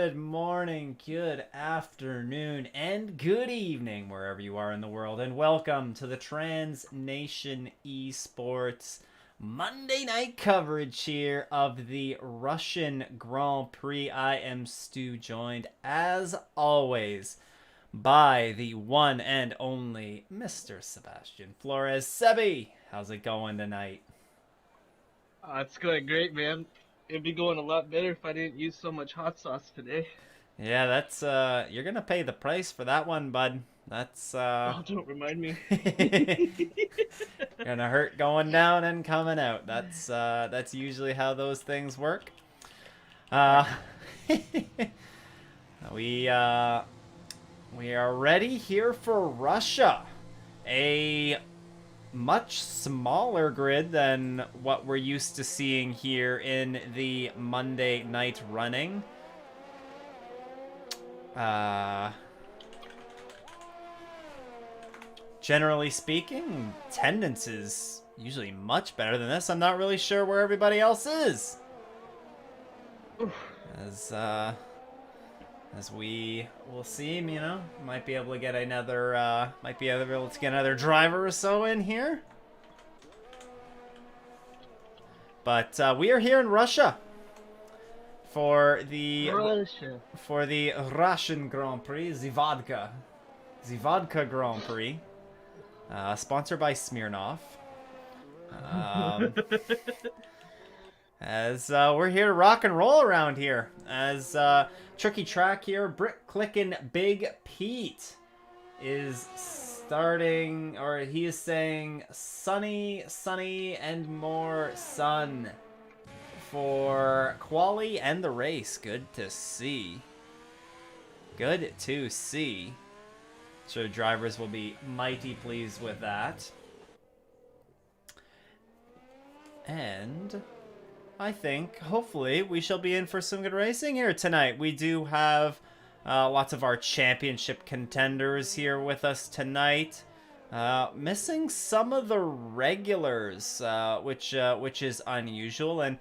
Good morning, good afternoon, and good evening, wherever you are in the world, and welcome to the Trans Nation eSports Monday night coverage here of the Russian Grand Prix. I am Stu, joined, as always, by the one and only Mr. Sebastian Flores. Sebi, how's it going tonight? It's going great, man. It'd be going a lot better if I didn't use so much hot sauce today. Yeah, that's you're gonna pay the price for that one, bud. That's Oh, don't remind me. gonna hurt going down and coming out. That's usually how those things work. Uh, we are ready here for Russia. A much smaller grid than what we're used to seeing here in the Monday night running. Generally speaking, attendance is usually much better than this. I'm not really sure where everybody else is. As we will see, you know, might be able to get another driver or so in here. But we are here in Russia for the Russian Grand Prix, the Grand Prix, sponsored by Smirnoff. As we're here to rock and roll around here. As tricky track here, Brick Clickin' Big Pete is starting, or he is saying sunny, sunny, and more sun for quali and the race. Good to see. Good to see. Sure, drivers will be mighty pleased with that. And I think, hopefully, we shall be in for some good racing here tonight. We do have lots of our championship contenders here with us tonight. Missing some of the regulars, which is unusual, and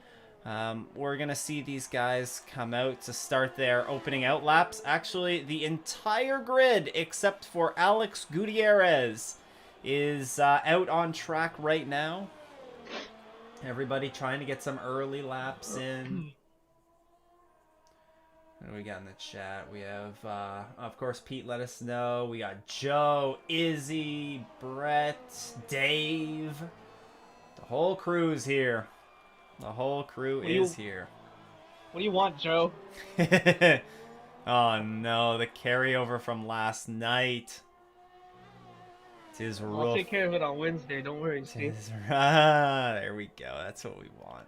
we're gonna see these guys come out to start their opening out laps. Actually, the entire grid except for Alex Gutierrez is out on track right now. Everybody trying to get some early laps in. What do we got in the chat? We have, of course, Pete let us know. We got Joe, Izzy, Brett, Dave. The whole crew's here. The whole crew is here. What do you want, Joe? Oh no, the carryover from last night. I'll take care of it on Wednesday. Don't worry, Steve. There we go. That's what we want.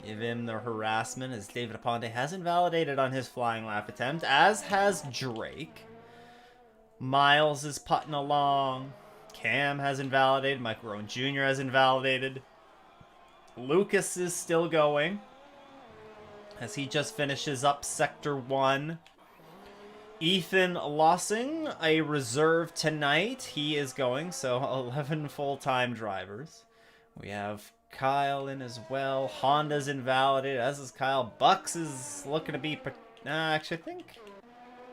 Give him the harassment, as David Aponte has invalidated on his flying lap attempt, as has Drake. Miles is putting along. Cam has invalidated. Michael Rowan Jr. has invalidated. Lucas is still going, as he just finishes up Sector 1. Ethan Lossing, a reserve tonight. He is going, so 11 full-time drivers. We have Kyle in as well. Honda's invalidated, as is Kyle. Bucks is looking to be... actually, I think...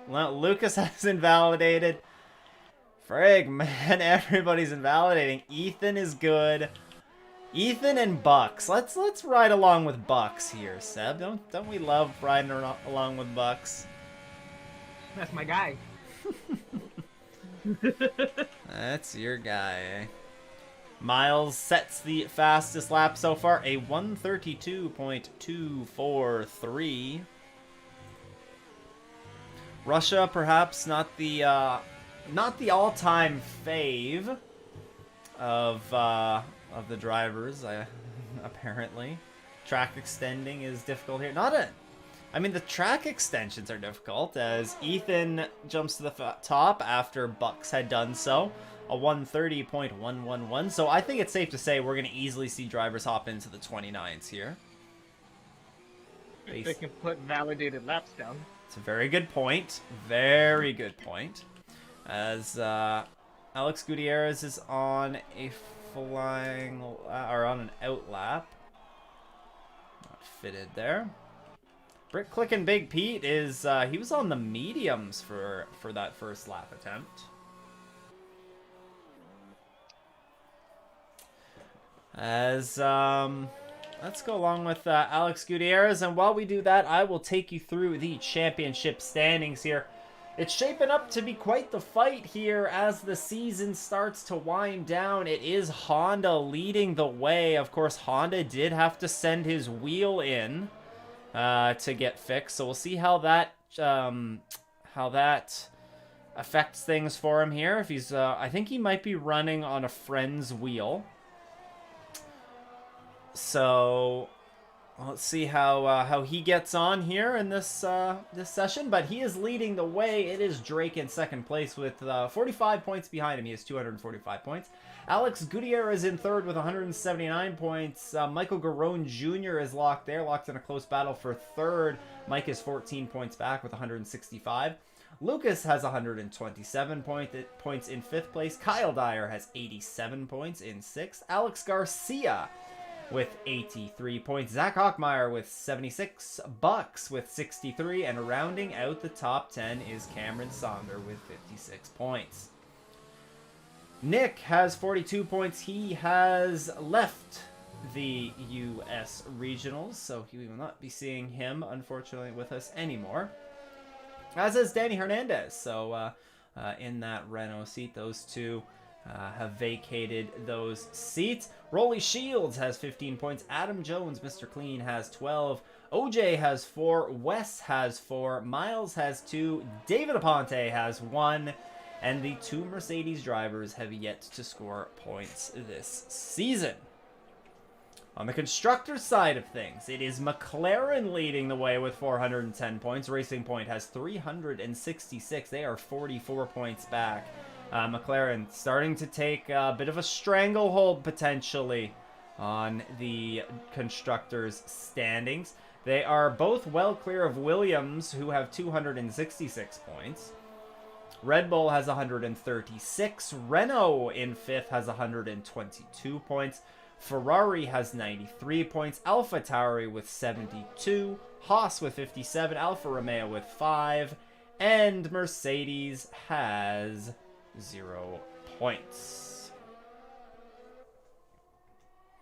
Lucas has invalidated. Frig, man, everybody's invalidating. Ethan is good. Ethan and Bucks. Let's ride along with Bucks here, Seb. Don't we love riding along with Bucks? That's my guy. That's your guy, eh? Miles sets the fastest lap so far, a 132.243. Russia, perhaps not the all-time fave of the drivers. Apparently, track extending is difficult here. I mean, the track extensions are difficult, as Ethan jumps to the top after Bucks had done so. A 130.111. So I think it's safe to say we're going to easily see drivers hop into the 29s here. If they can put validated laps down. It's a very good point. Very good point. As Alex Gutierrez is on a flying... or on an out lap. Not fitted there. Brick Clickin' Big Pete is, he was on the mediums for that first lap attempt. As, let's go along with Alex Gutierrez, and while we do that, I will take you through the championship standings here. It's shaping up to be quite the fight here as the season starts to wind down. It is Honda leading the way. Of course, Honda did have to send his wheel in to get fixed, so we'll see how that affects things for him here. If he's, I think he might be running on a friend's wheel. So let's see how he gets on here in this this session. But he is leading the way. It is Drake in second place with 45 points behind him. He has 245 points. Alex Gutierrez in third with 179 points. Michael Garone Jr. is locked there, locked in a close battle for third. Mike is 14 points back with 165. Lucas has 127 points in fifth place. Kyle Dyer has 87 points in sixth. Alex Garcia with 83 points. Zach Hockmeyer with 76. Bucks with 63. And rounding out the top 10 is Cameron Sonder with 56 points. Nick has 42 points. He has left the U.S. Regionals, so we will not be seeing him, unfortunately, with us anymore. As is Danny Hernandez. So in that Renault seat, those two have vacated those seats. Rolly Shields has 15 points. Adam Jones, Mr. Clean, has 12. OJ has 4. Wes has 4. Miles has 2. David Aponte has 1. And the 2 Mercedes drivers have yet to score points this season. On the constructors side of things, it is McLaren leading the way with 410 points. Racing Point has 366. They are 44 points back. McLaren starting to take a bit of a stranglehold potentially on the constructors standings. They are both well clear of Williams, who have 266 points. Red Bull has 136. Renault in 5th has 122 points. Ferrari has 93 points. AlphaTauri with 72. Haas with 57. Alfa Romeo with 5. And Mercedes has 0 points.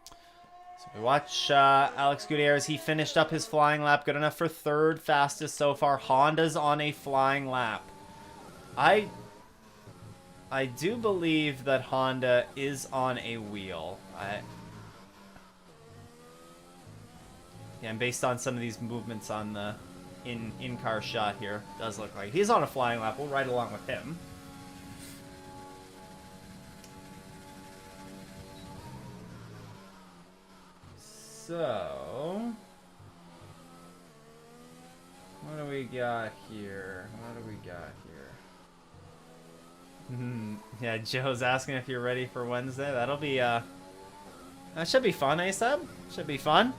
So we watch Alex Gutierrez. He finished up his flying lap. Good enough for 3rd fastest so far. Honda's on a flying lap. I do believe that Honda is on a wheel. Yeah, and based on some of these movements on the in-car shot here, does look like he's on a flying lap. We'll ride along with him. So, what do we got here? What do we got here? Yeah, Joe's asking if you're ready for Wednesday. That'll be, that should be fun, eh, Seb? Should be fun.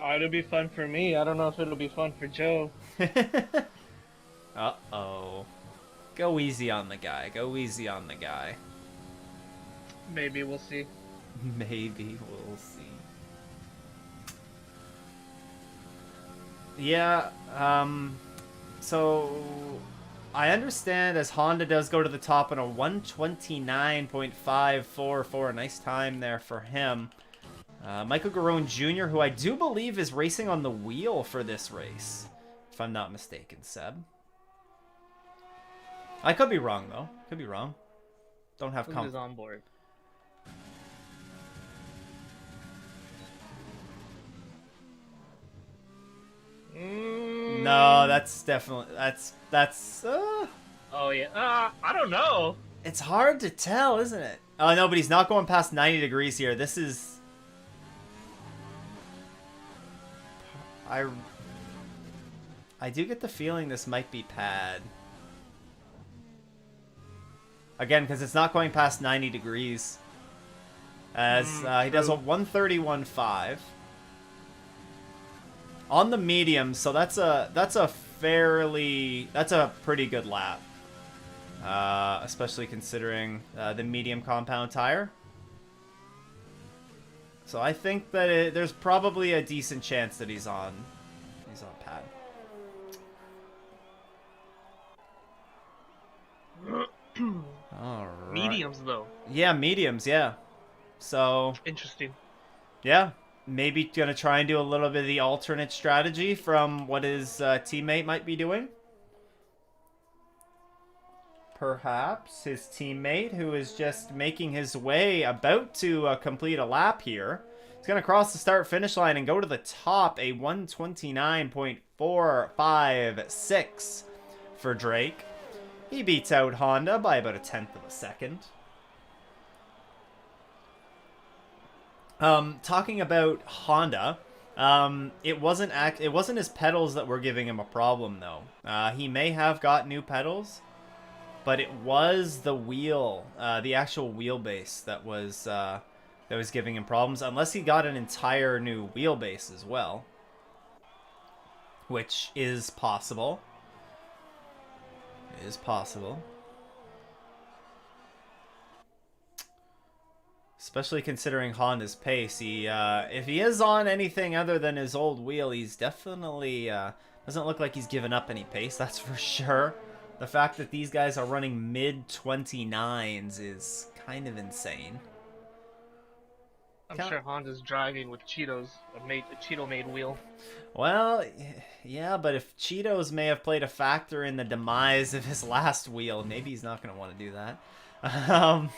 Oh, it'll be fun for me. I don't know if it'll be fun for Joe. Uh-oh. Go easy on the guy. Go easy on the guy. Maybe we'll see. Maybe we'll see. Yeah, so I understand as Honda does go to the top on a 129.544. A nice time there for him. Michael Garone Jr., who I do believe is racing on the wheel for this race, if I'm not mistaken, Seb. I could be wrong, though. Could be wrong. Don't have Who's on board? No, that's definitely... That's... Oh, yeah. I don't know. It's hard to tell, isn't it? Oh, no, but he's not going past 90 degrees here. This is... I do get the feeling this might be pad. Again, because it's not going past 90 degrees. As he does a 131.5 on the medium, so that's a pretty good lap, especially considering the medium compound tire. So I think that there's probably a decent chance that he's on pad. All right. Mediums, though. Yeah, mediums, yeah. So... Interesting. Yeah, maybe gonna try and do a little bit of the alternate strategy from what his teammate might be doing. Perhaps his teammate, who is just making his way, about to complete a lap here. He's gonna cross the start-finish line and go to the top, a 129.456 for Drake. He beats out Honda by about 1/10 of a second. Talking about Honda, it wasn't his pedals that were giving him a problem though. He may have got new pedals, but it was the wheel, the actual wheelbase that was giving him problems. Unless he got an entire new wheelbase as well, which is possible. It is possible. Especially considering Honda's pace. If he is on anything other than his old wheel, he's definitely doesn't look like he's given up any pace, that's for sure. The fact that these guys are running mid-29s is kind of insane. I'm sure Honda's driving with Cheetos, a Cheeto-made wheel. Well, yeah, but if Cheetos may have played a factor in the demise of his last wheel, maybe he's not going to want to do that. Um,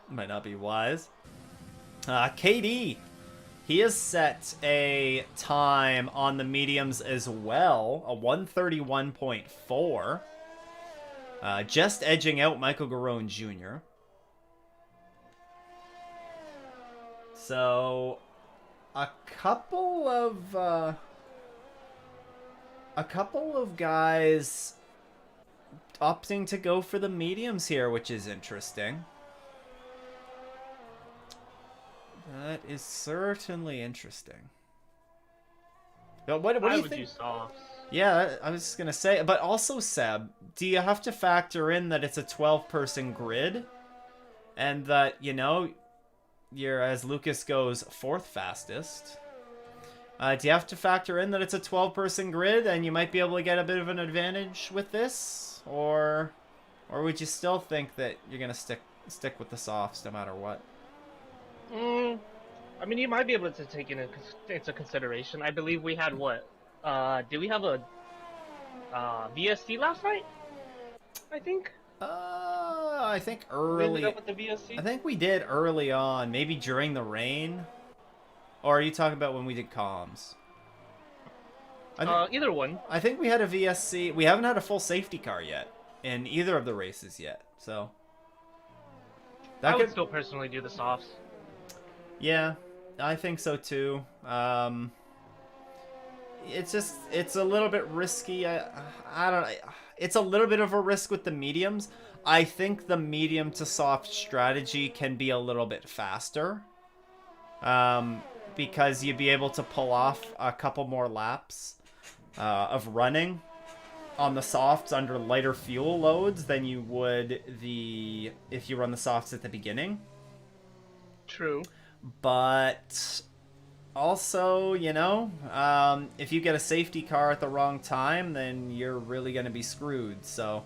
might not be wise. KD, he has set a time on the mediums as well, a 131.4. Just edging out Michael Garone Jr. So, a couple of guys opting to go for the mediums here, which is interesting. That is certainly interesting. But what do you think? Do softs. Yeah, I was just gonna say, but also Seb, do you have to factor in that it's a 12-person grid, and that you're, as Lucas goes, fourth fastest? Do you have to factor in that it's a 12-person grid, and you might be able to get a bit of an advantage with this, or would you still think that you're gonna stick with the softs no matter what? I mean, you might be able to take into consideration. I believe we had what? Did we have a VSC last night? I think. I think We early. ended up with the VSC. I think we did early on, maybe during the rain. Or are you talking about when we did comms? Either one. I think we had a VSC. We haven't had a full safety car yet in either of the races yet, so I would still personally do the softs. Yeah, I think so too. It's a little bit risky. I don't. It's a little bit of a risk with the mediums. I think the medium to soft strategy can be a little bit faster. Because you'd be able to pull off a couple more laps of running on the softs under lighter fuel loads than you would if you run the softs at the beginning. True. But also, if you get a safety car at the wrong time, then you're really going to be screwed. So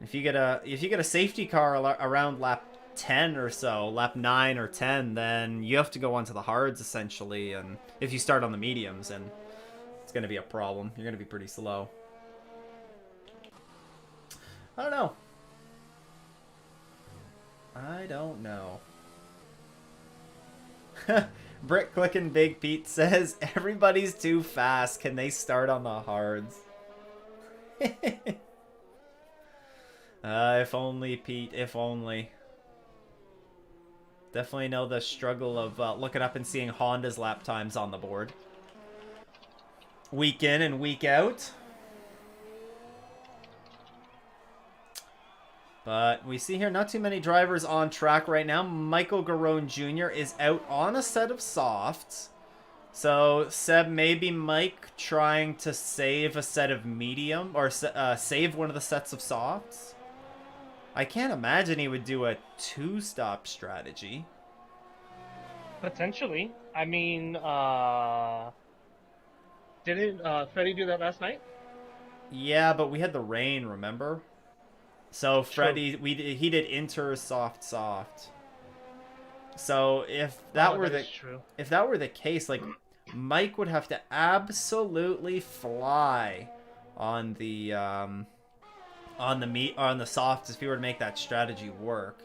if you get a safety car around lap 10 or so, lap 9 or 10, then you have to go onto the hards essentially, and if you start on the mediums, and it's going to be a problem. You're going to be pretty slow. I don't know. Brick clicking Big Pete says everybody's too fast. Can they start on the hards? If only, Pete. If only. Definitely know the struggle of looking up and seeing Honda's lap times on the board. Week in and week out. But we see here not too many drivers on track right now. Michael Garone Jr. is out on a set of softs. So, Seb, maybe Mike trying to save a set of medium, or save one of the sets of softs. I can't imagine he would do a two-stop strategy. Potentially. I mean, didn't Freddie do that last night? Yeah, but we had the rain, remember? So Freddie, he did inter soft. So if that were the case, like Mike would have to absolutely fly on the softs if he were to make that strategy work.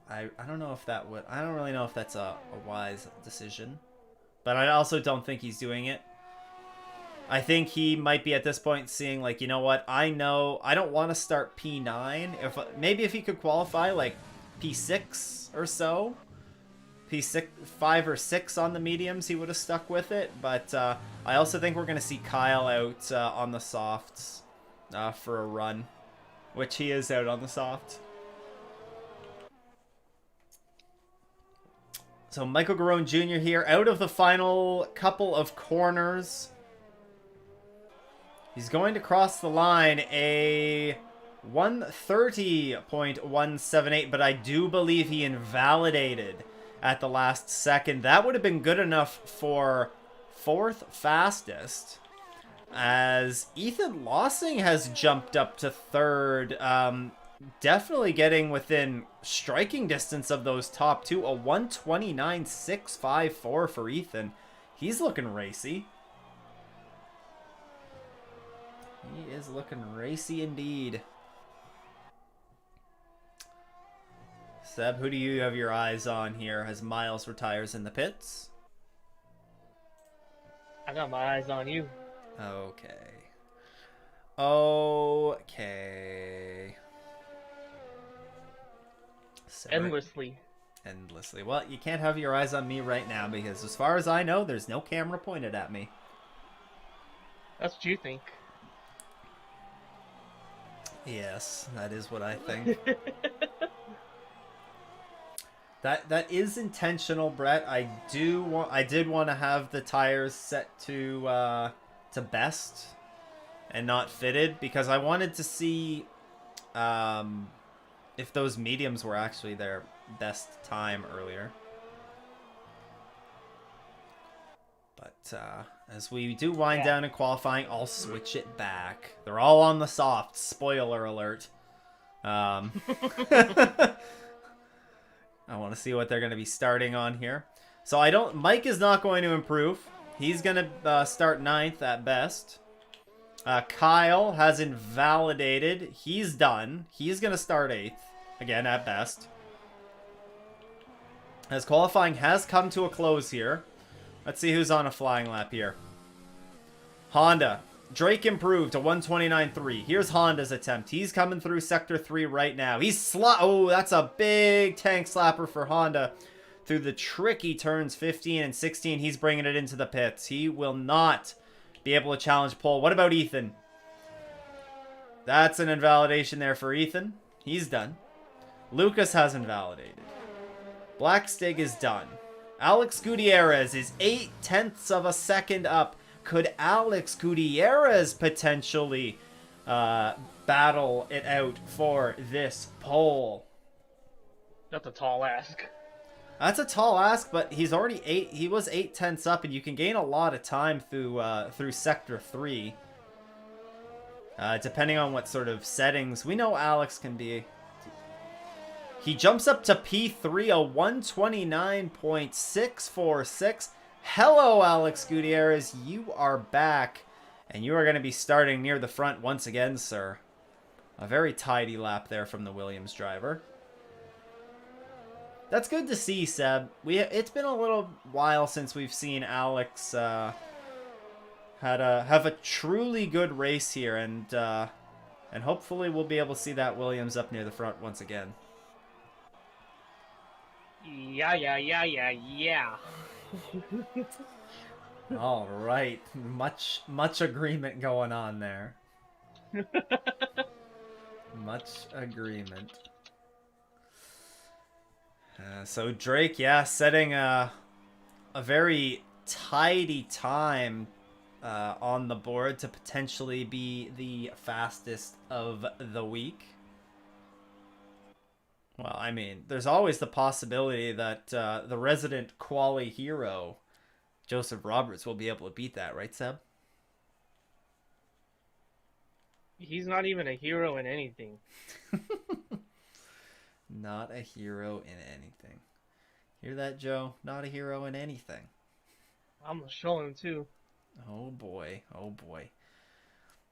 I don't know if that would. I don't really know if that's a wise decision, but I also don't think he's doing it. I think he might be at this point seeing, like, you know what? I know I don't want to start P9. If he could qualify like P6 or so, P6, 5 or 6 on the mediums, he would have stuck with it. But I also think we're gonna see Kyle out on the softs for a run, which he is out on the softs. So Michael Garone Jr. here, out of the final couple of corners. He's going to cross the line, a 130.178, but I do believe he invalidated at the last second. That would have been good enough for fourth fastest, as Ethan Lossing has jumped up to third, definitely getting within striking distance of those top two. A 129.654 for Ethan. He's looking racy. He is looking racy indeed. Seb, who do you have your eyes on here as Miles retires in the pits? I got my eyes on you. Okay. Okay. Endlessly. Endlessly. Well, you can't have your eyes on me right now because as far as I know, there's no camera pointed at me. That's what you think. Yes, that is what I think. That is intentional, Brett. I did want to have the tires set to best and not fitted because I wanted to see if those mediums were actually their best time earlier. But as we do wind down in qualifying, I'll switch it back. They're all on the soft. Spoiler alert. I want to see what they're going to be starting on here. So Mike is not going to improve. He's going to start 9th at best. Kyle has invalidated. He's done. He's going to start 8th. Again, at best. As qualifying has come to a close here. Let's see who's on a flying lap here. Honda. Drake improved to 129.3. Here's Honda's attempt. He's coming through Sector 3 right now. Oh, that's a big tank slapper for Honda. Through the tricky turns 15 and 16, he's bringing it into the pits. He will not be able to challenge pole. What about Ethan? That's an invalidation there for Ethan. He's done. Lucas has invalidated. Blackstig is done. Alex Gutierrez is 0.8 of a second up. Could Alex Gutierrez potentially battle it out for this pole? That's a tall ask. That's a tall ask, but he's already he was 0.8 up, and you can gain a lot of time through Sector 3. Depending on what sort of settings. We know Alex can be. He jumps up to P3, a 129.646. Hello, Alex Gutierrez. You are back, and you are going to be starting near the front once again, sir. A very tidy lap there from the Williams driver. That's good to see, Seb. It's been a little while since we've seen Alex have a truly good race here, and hopefully we'll be able to see that Williams up near the front once again. Yeah. All right, much agreement going on there. Much agreement. So Drake, setting a very tidy time on the board to potentially be the fastest of the week. Well, I mean, there's always the possibility that the resident quali hero, Joseph Roberts, will be able to beat that, right, Seb? He's not even a hero in anything. Not a hero in anything. Hear that, Joe? Not a hero in anything. I'm gonna show him too. Oh boy, oh boy.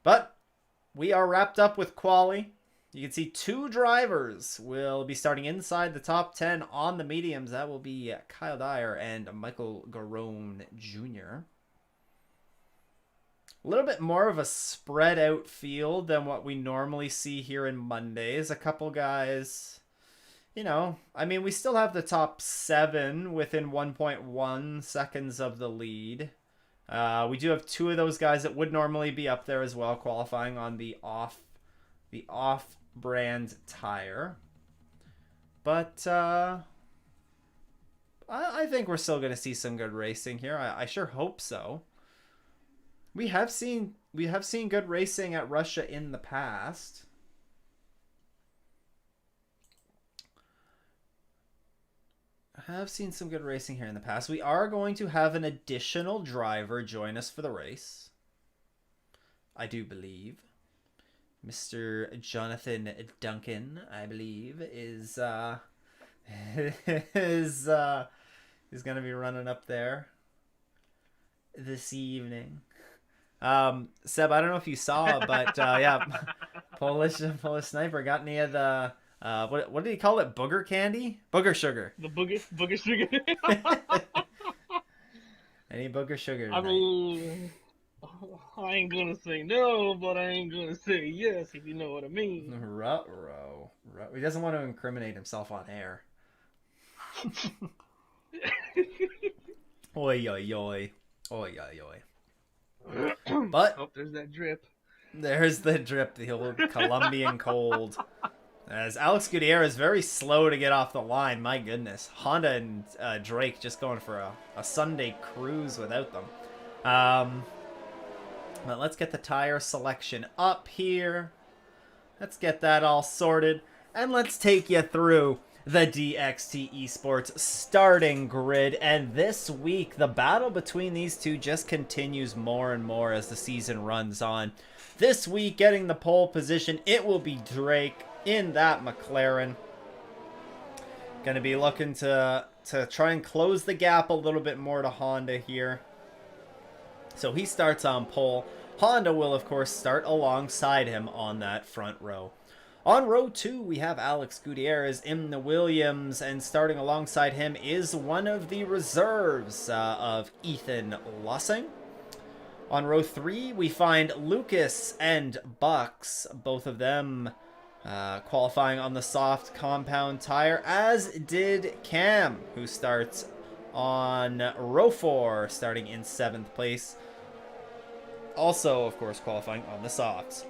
But we are wrapped up with quali. You can see 2 drivers will be starting inside the top 10 on the mediums. That will be Kyle Dyer and Michael Garone Jr. A little bit more of a spread out field than what we normally see here in Mondays. A couple guys, I mean, we still have the top 7 within 1.1 seconds of the lead. We do have 2 of those guys that would normally be up there as well, qualifying on the off-brand tire. But I think we're still going to see some good racing here. I sure hope so. We have seen good racing at Russia in the past. I have seen some good racing here in the past. We are going to have an additional driver join us for the race. I do believe. Mr. Jonathan Duncan, I believe, is going to be running up there this evening. Seb, I don't know if you saw, but yeah, Polish sniper got any of the what did he call it? Booger candy? Booger sugar. The booger sugar. Any booger sugar I tonight? mean, I ain't gonna say no, but I ain't gonna say yes, if you know what I mean. Ruh-roh. He doesn't want to incriminate himself on air. Oi, oi, oi. Oi, oi, oi. But Oh, there's that drip. there's the drip, the old Colombian cold. As Alex Gutierrez is very slow to get off the line. My goodness. Honda and Drake just going for a Sunday cruise without them. But let's get the tire selection up here. Let's get that all sorted. And let's take you through the DXT Esports starting grid. And this week, the battle between these two just continues more and more as the season runs on. This week, getting the pole position, it will be Drake in that McLaren. Gonna be looking to try and close the gap a little bit more to Honda here. So he starts on pole. Honda will, of course, start alongside him on that front row. On row 2, we have Alex Gutierrez in the Williams, and starting alongside him is one of the reserves of Ethan Lussing. On row 3, we find Lucas and Bucks, both of them qualifying on the soft compound tire, as did Cam, who starts on row 4, starting in 7th place. Also, of course, qualifying on the softs.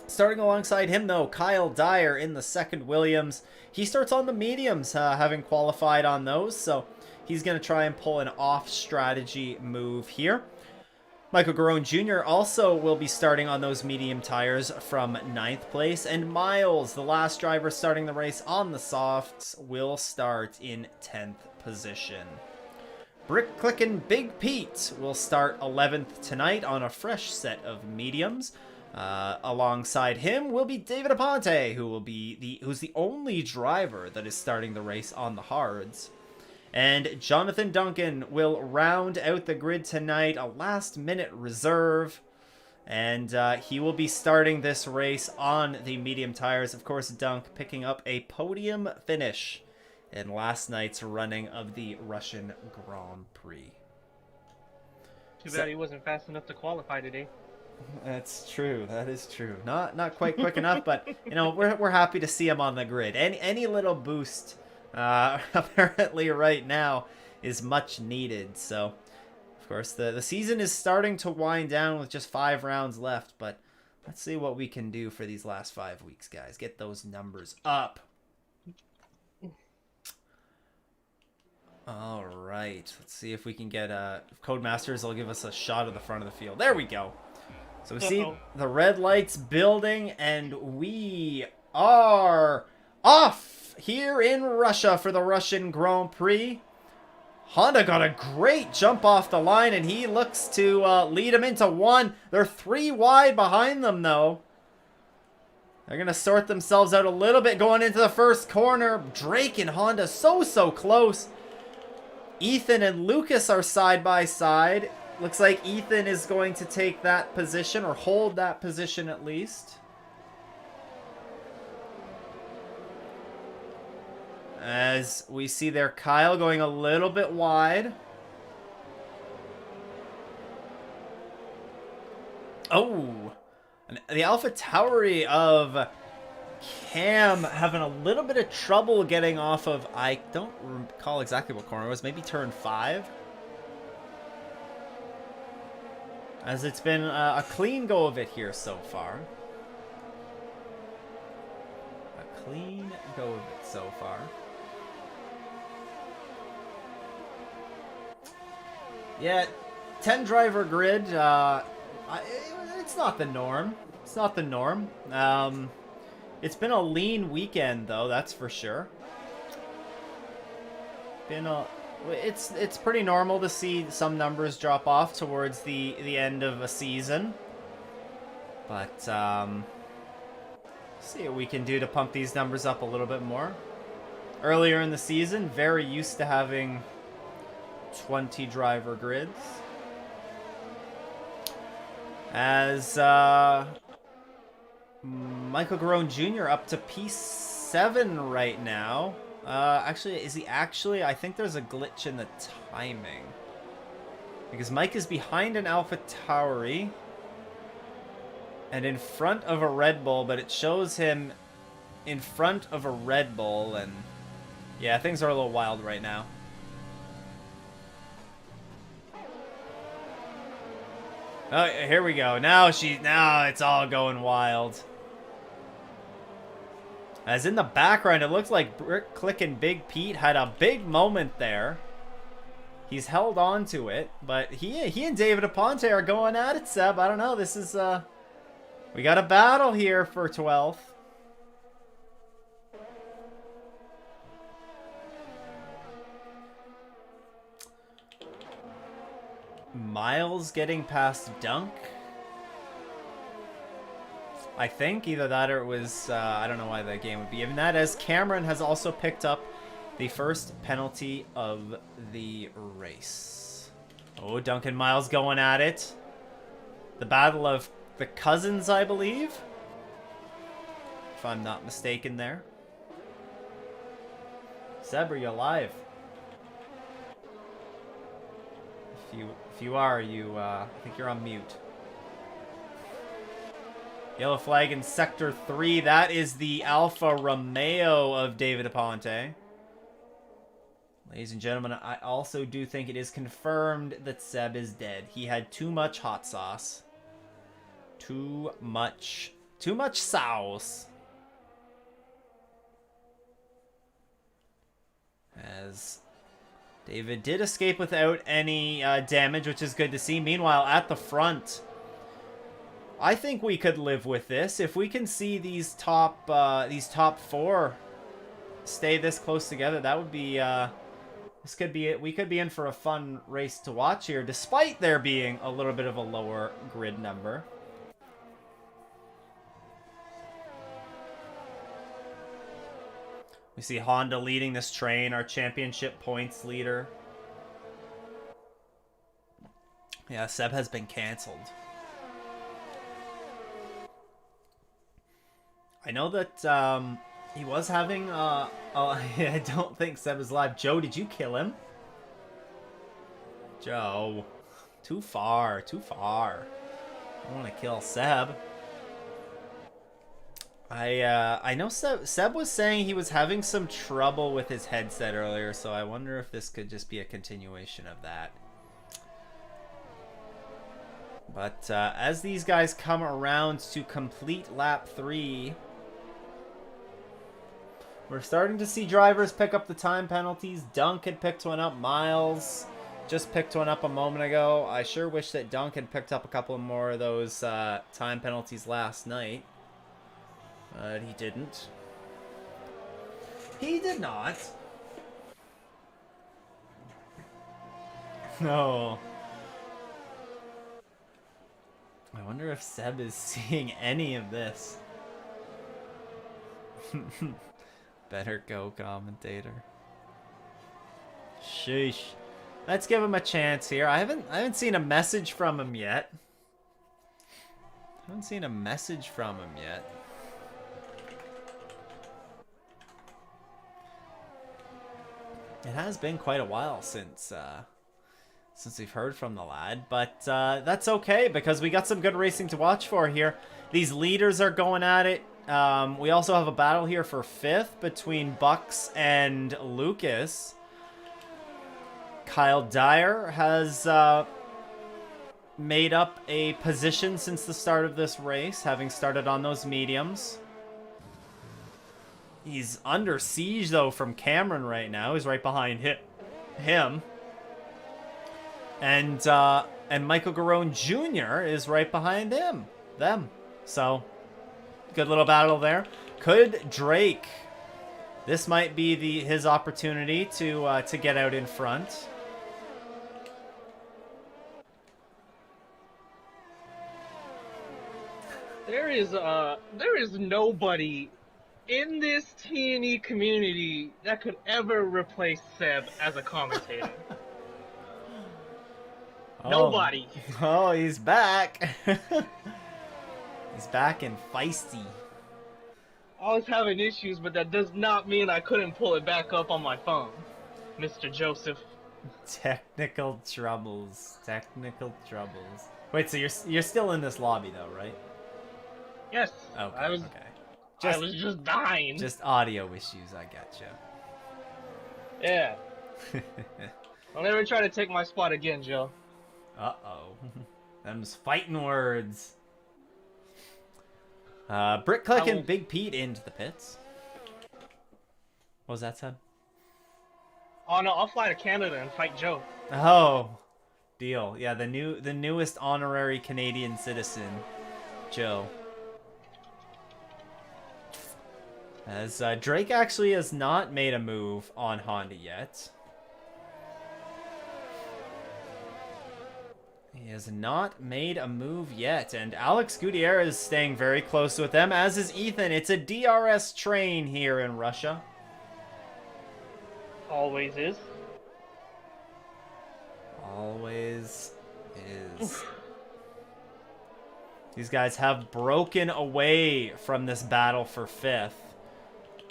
Starting alongside him, though, Kyle Dyer in the second Williams. He starts on the mediums, having qualified on those, so he's going to try and pull an off-strategy move here. Michael Garone Jr. also will be starting on those medium tires from 9th place. And Miles, the last driver starting the race on the softs, will start in 10th position. Brick Clickin' Big Pete will start 11th tonight on a fresh set of mediums. Alongside him will be David Aponte, who's the only driver that is starting the race on the hards. And Jonathan Duncan will round out the grid tonight, a last-minute reserve. And he will be starting this race on the medium tires. Of course, Dunk picking up a podium finish in last night's running of the Russian Grand Prix. Too bad he wasn't fast enough to qualify today. That's true. That is true. Not quite quick enough, but you know we're happy to see him on the grid. Any little boost, apparently right now, is much needed. So, of course, the season is starting to wind down with just 5 rounds left. But let's see what we can do for these last 5 weeks, guys. Get those numbers up. All right. Let's see if we can get Codemasters will give us a shot of the front of the field. There we go. So we see the red lights building, and we are off here in Russia for the Russian Grand Prix. Honda got a great jump off the line, and he looks to lead him into 1. They're 3 wide behind them, though. They're going to sort themselves out a little bit going into the first corner. Drake and Honda so close. Ethan and Lucas are side by side. Looks like Ethan is going to take that position, or hold that position at least. As we see there, Kyle going a little bit wide. Oh, the Alpha Tauri of Cam having a little bit of trouble getting off of, I don't recall exactly what corner it was, maybe turn 5. As it's been a clean go of it here so far. A clean go of it so far. Yeah, 10 driver grid. It's not the norm. It's not the norm. It's been a lean weekend though, that's for sure. It's pretty normal to see some numbers drop off towards the end of a season. But see what we can do to pump these numbers up a little bit more. Earlier in the season, very used to having 20 driver grids. As Michael Garone Jr. up to P7 right now. Actually, is he actually? I think there's a glitch in the timing. Because Mike is behind an Alpha Tauri and in front of a Red Bull, but it shows him in front of a Red Bull, and yeah, things are a little wild right now. Oh, here we go. Now it's all going wild. As in the background, it looks like Brick Click and Big Pete had a big moment there. He's held on to it, but he and David Aponte are going at it, Seb. I don't know. This is we got a battle here for 12th. Miles getting past Dunk. I think either that or it was, I don't know why that game would be even that, as Cameron has also picked up the first penalty of the race. Oh, Dunk and Miles going at it. The battle of the cousins, I believe. If I'm not mistaken there. Seb, are you alive? If you are, I think you're on mute. Yellow flag in Sector 3. That is the Alfa Romeo of David Aponte. Ladies and gentlemen, I also do think it is confirmed that Seb is dead. He had too much hot sauce. Too much sauce. As David did escape without any damage, which is good to see. Meanwhile, at the front, I think we could live with this. If we can see these top four stay this close together, that would be this could be it. We could be in for a fun race to watch here, despite there being a little bit of a lower grid number. We see Honda leading this train, our championship points leader. Yeah, Seb has been canceled. I know that he was having I don't think Seb is live. Joe, did you kill him? Joe. Too far. I don't want to kill Seb. I know Seb was saying he was having some trouble with his headset earlier, so I wonder if this could just be a continuation of that. But as these guys come around to complete lap 3, we're starting to see drivers pick up the time penalties. Dunk had picked one up. Miles just picked one up a moment ago. I sure wish that Dunk had picked up a couple more of those time penalties last night. But he didn't. He did not. No. I wonder if Seb is seeing any of this. Better go, commentator. Sheesh. Let's give him a chance here. I haven't seen a message from him yet. It has been quite a while since we've heard from the lad, but that's okay because we got some good racing to watch for here. These leaders are going at it. We also have a battle here for 5th between Bucks and Lucas. Kyle Dyer has made up a position since the start of this race, having started on those mediums. He's under siege, though, from Cameron right now. He's right behind him. And Michael Garone Jr. is right behind them. So, good little battle there. Could Drake... This might be his opportunity to get out in front. There is nobody in this T&E community that could ever replace Seb as a commentator. Oh, Nobody. oh, he's back. He's back and feisty. I was having issues, but that does not mean I couldn't pull it back up on my phone, Mr. Joseph. Technical troubles. Technical troubles. Wait, so you're still in this lobby though, right? Yes, Okay. I was. Okay. I was just dying. Just audio issues. I gotcha. Yeah. Don't ever try to take my spot again, Joe. Uh-oh. Them's fighting words. Brick Click and Big Pete into the pits. What was that said? Oh no, I'll fly to Canada and fight Joe. Oh, deal. Yeah, the newest honorary Canadian citizen, Joe. As Drake actually has not made a move on Honda yet. He has not made a move yet, and Alex Gutierrez is staying very close with them, as is Ethan. It's a DRS train here in Russia. Always is. Always is. These guys have broken away from this battle for 5th.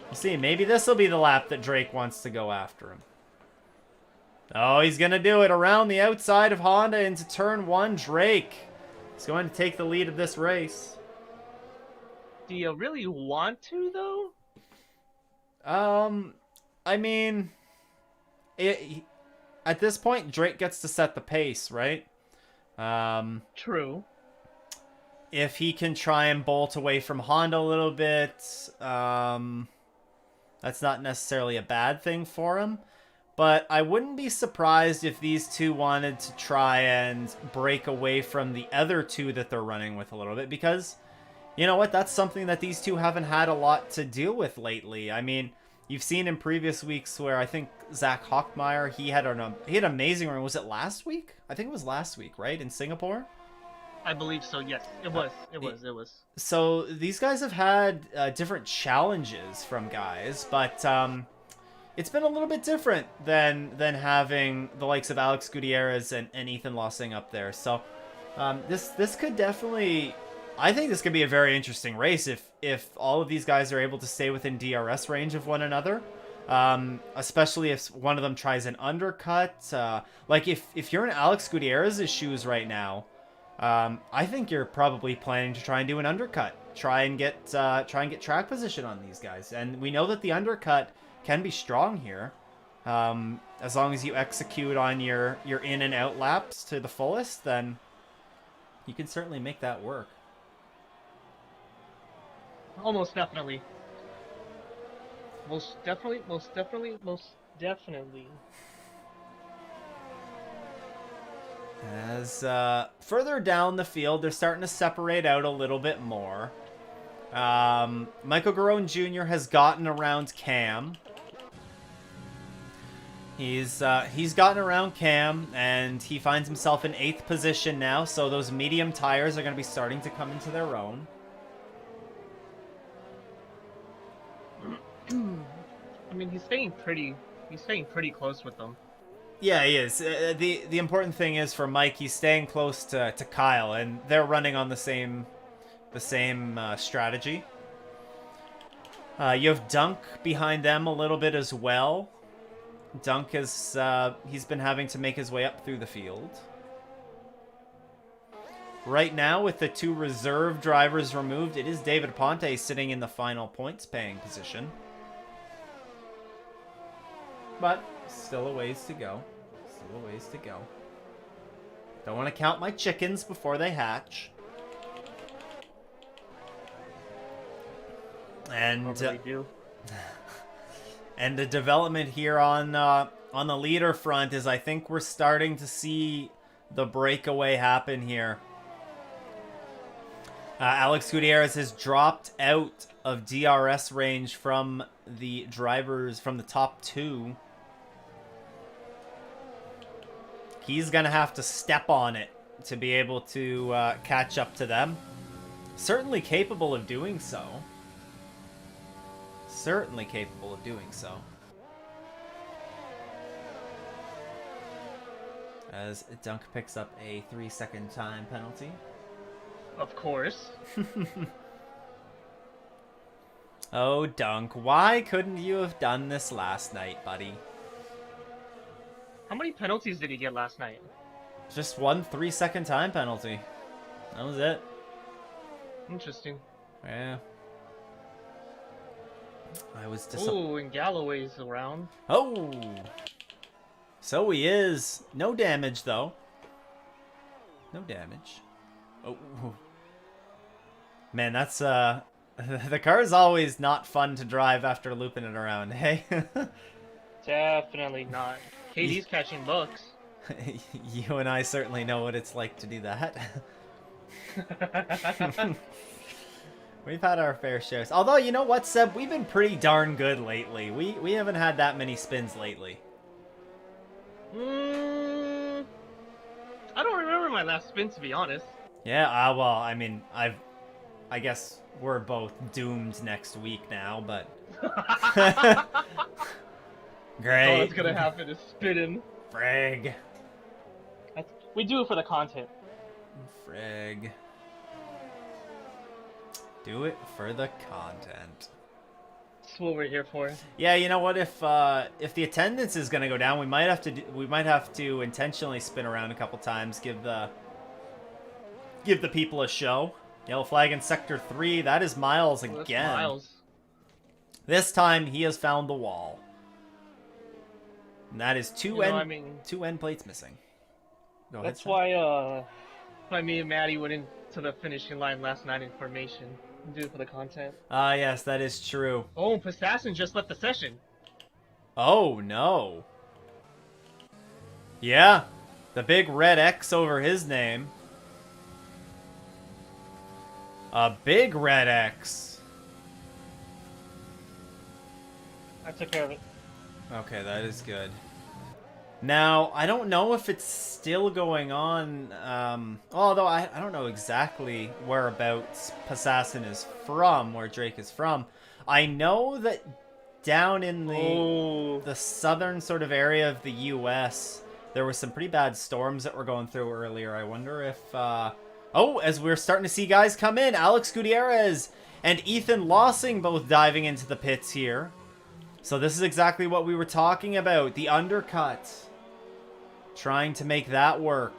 We'll see, maybe this will be the lap that Drake wants to go after him. Oh, he's going to do it around the outside of Honda into turn 1. Drake is going to take the lead of this race. Do you really want to, though? I mean, at this point, Drake gets to set the pace, right? True. If he can try and bolt away from Honda a little bit, that's not necessarily a bad thing for him. But I wouldn't be surprised if these two wanted to try and break away from the other two that they're running with a little bit, because, you know what, that's something that these two haven't had a lot to deal with lately. I mean, you've seen in previous weeks where I think Zach Hochmeyer, he had an amazing run. Was it last week? I think it was last week, right? In Singapore? I believe so, yes. It was. So these guys have had different challenges from guys, but it's been a little bit different than having the likes of Alex Gutierrez and Ethan Lossing up there. So this could definitely, I think this could be a very interesting race if all of these guys are able to stay within DRS range of one another. Especially if one of them tries an undercut. Like if you're in Alex Gutierrez's shoes right now, I think you're probably planning to try and do an undercut. Try and get track position on these guys. And we know that the undercut can be strong here, as long as you execute on your in and out laps to the fullest, then you can certainly make that work. Almost definitely. Most definitely. As further down the field, they're starting to separate out a little bit more. Michael Garone Jr. has gotten around Cam. He's gotten around Cam, and he finds himself in 8th position now, so those medium tires are going to be starting to come into their own. I mean, he's staying pretty close with them. Yeah, he is. The important thing is for Mike, he's staying close to Kyle, and they're running on the same strategy. You have Dunk behind them a little bit as well. Dunk has he's been having to make his way up through the field. Right now, with the 2 reserve drivers removed, it is David Ponte sitting in the final points paying position. But still a ways to go. Still a ways to go. Don't want to count my chickens before they hatch. And Do. and the development here on the leader front is I think we're starting to see the breakaway happen here. Alex Gutierrez has dropped out of DRS range from the drivers from the top 2. He's going to have to step on it to be able to catch up to them. Certainly capable of doing so. Certainly capable of doing so. as Dunk picks up a 3-second time penalty. Of course. Oh, Dunk, why couldn't you have done this last night, buddy? How many penalties did he get last night? Just one 3-second time penalty. That was it. Interesting. Yeah. I was disappointed. Ooh, and Galloway's around. Oh! So he is. No damage, though. No damage. Oh. Man, that's, the car's always not fun to drive after looping it around, hey? Definitely not. KD's catching bucks. You and I certainly know what it's like to do that. We've had our fair shares. Although, you know what, Seb? We've been pretty darn good lately. We haven't had that many spins lately. I don't remember my last spin, to be honest. Yeah, well, I mean, I guess we're both doomed next week now, but... Great. All that's gonna happen is spinning. Frag. We do it for the content. Frag. Do it for the content. That's what we're here for. Yeah, you know what? If the attendance is gonna go down, we might have to intentionally spin around a couple times, give the people a show. Yellow flag in sector 3. That is Miles again. That's Miles. This time he has found the wall. And that is two end plates missing. Go ahead, That's Sam. why me and Maddie went into the finishing line last night in formation. Do it for the content. Ah, yes, that is true. Oh, and Passassin just left the session. Oh, no. Yeah. The big red X over his name. A big red X. I took care of it. Okay, that is good. Now, I don't know if it's still going on, although I don't know exactly whereabouts Passassin is from, where Drake is from. I know that down in the southern sort of area of the U.S., there were some pretty bad storms that were going through earlier. I wonder if, as we're starting to see guys come in, Alex Gutierrez and Ethan Lossing both diving into the pits here. So this is exactly what we were talking about, the undercut. Trying to make that work.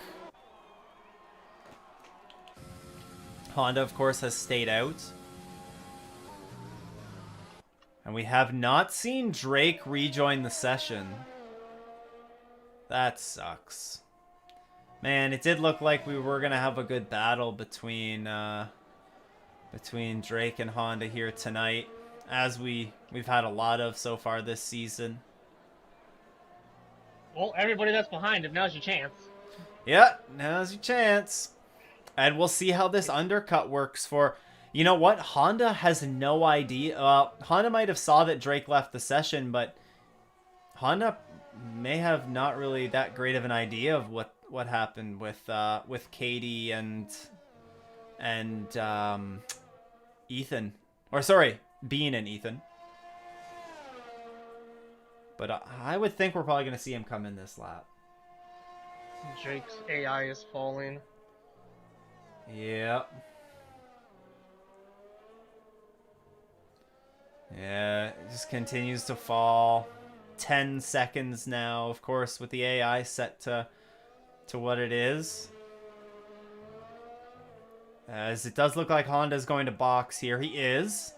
Honda, of course, has stayed out. And we have not seen Drake rejoin the session. That sucks. Man, it did look like we were going to have a good battle between Drake and Honda here tonight, as we've had a lot of so far this season. Well, everybody that's behind him, now's your chance. Yeah, now's your chance. And we'll see how this undercut works for... You know what? Honda has no idea. Honda might have saw that Drake left the session, but Honda may have not really that great of an idea of what happened with Katie and Ethan. Or sorry, Bean and Ethan. But I would think we're probably going to see him come in this lap. Drake's AI is falling. Yep. Yeah, it just continues to fall. 10 seconds now, of course, with the AI set to what it is. As it does look like Honda's going to box here. He is.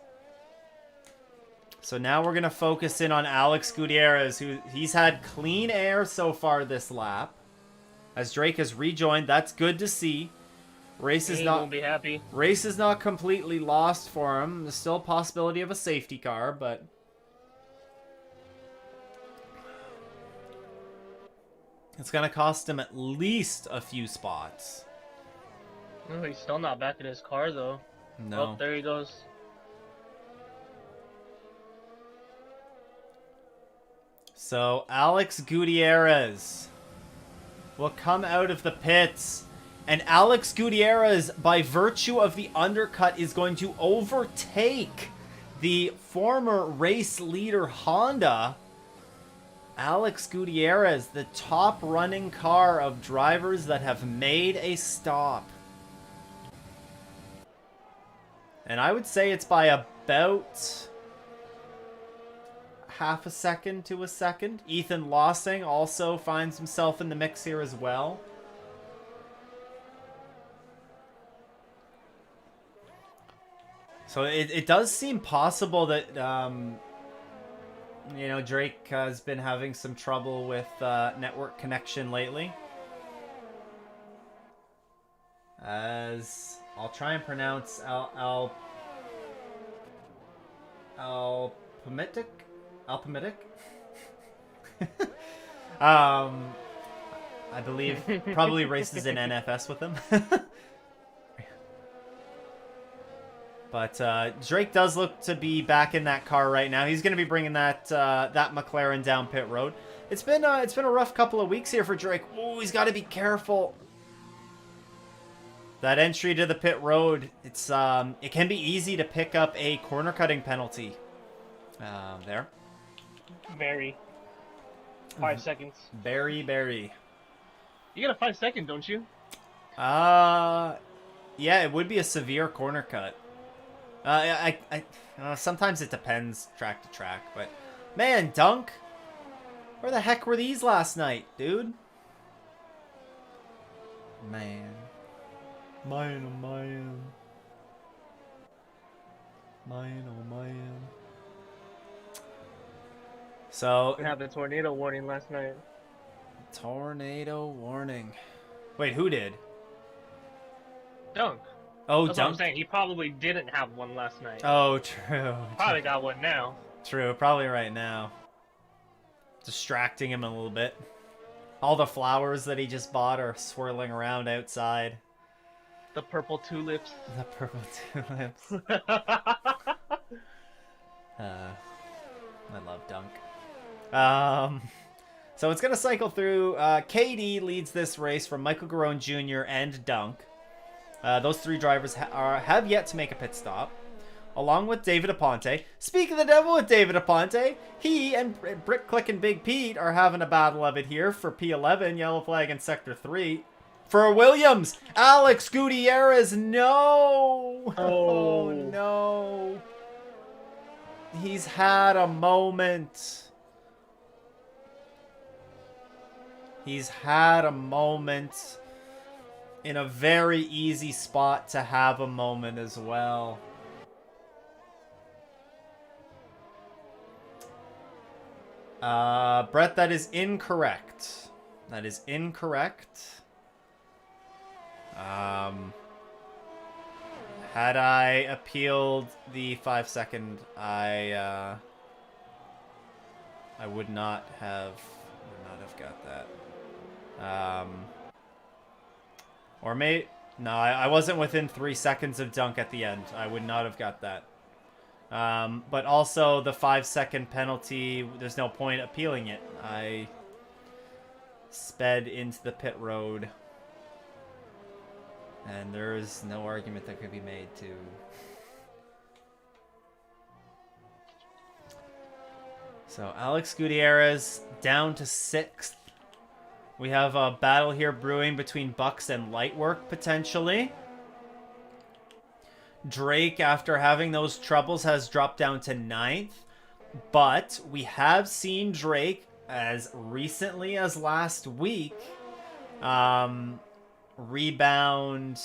So now we're going to focus in on Alex Gutierrez, who he's had clean air so far this lap. As Drake has rejoined, that's good to see. Race is Won't be happy. Race is not completely lost for him. There's still a possibility of a safety car, but it's going to cost him at least a few spots. Oh, he's still not back in his car, though. No. Oh, there he goes. So Alex Gutierrez will come out of the pits, and Alex Gutierrez, by virtue of the undercut, is going to overtake the former race leader Honda Alex Gutierrez, the top running car of drivers that have made a stop. And I would say it's by about half a second to a second. Ethan Lossing also finds himself in the mix here as well. So it does seem possible that, you know, Drake has been having some trouble with network connection lately. As I'll try and pronounce Alpamitic? I believe probably races in NFS with him. But Drake does look to be back in that car right now. He's going to be bringing that that McLaren down pit road. It's been a rough couple of weeks here for Drake. Oh, he's got to be careful. That entry to the pit road, it's it can be easy to pick up a corner cutting penalty. There. Very. 5 seconds. Very. You get a 5-second, don't you? Yeah, it would be a severe corner cut. Sometimes it depends track to track, but man, Dunk, where the heck were these last night, dude? Man, oh man. So We had the tornado warning last night. tornado warning. Wait, who did? Dunk. Oh, That's what I'm Dunk. saying. He probably didn't have one last night. Oh, true. Probably got one now. True, probably right now. Distracting him a little bit. All the flowers that he just bought are swirling around outside. The purple tulips. The purple tulips. I love Dunk. So it's going to cycle through. KD leads this race from Michael Garone Jr. and Dunk. Those three drivers have yet to make a pit stop, along with David Aponte. Speak of the devil with David Aponte. He and Brick Click and Big Pete are having a battle of it here for P11, yellow flag in Sector 3. For Williams, Alex Gutierrez, no! Oh, no. He's had a moment. He's had a moment in a very easy spot to have a moment as well. Brett, that is incorrect. That is incorrect. Had I appealed the 5-second, I would not have got that. Or no, I wasn't within 3 seconds of Dunk at the end. I would not have got that. But also the 5-second penalty, there's no point appealing it. I sped into the pit road. And there is no argument that could be made to... So Alex Gutierrez down to 6th. We have a battle here brewing between Bucks and Lightwork, potentially. Drake, after having those troubles, has dropped down to 9th. But we have seen Drake, as recently as last week, rebound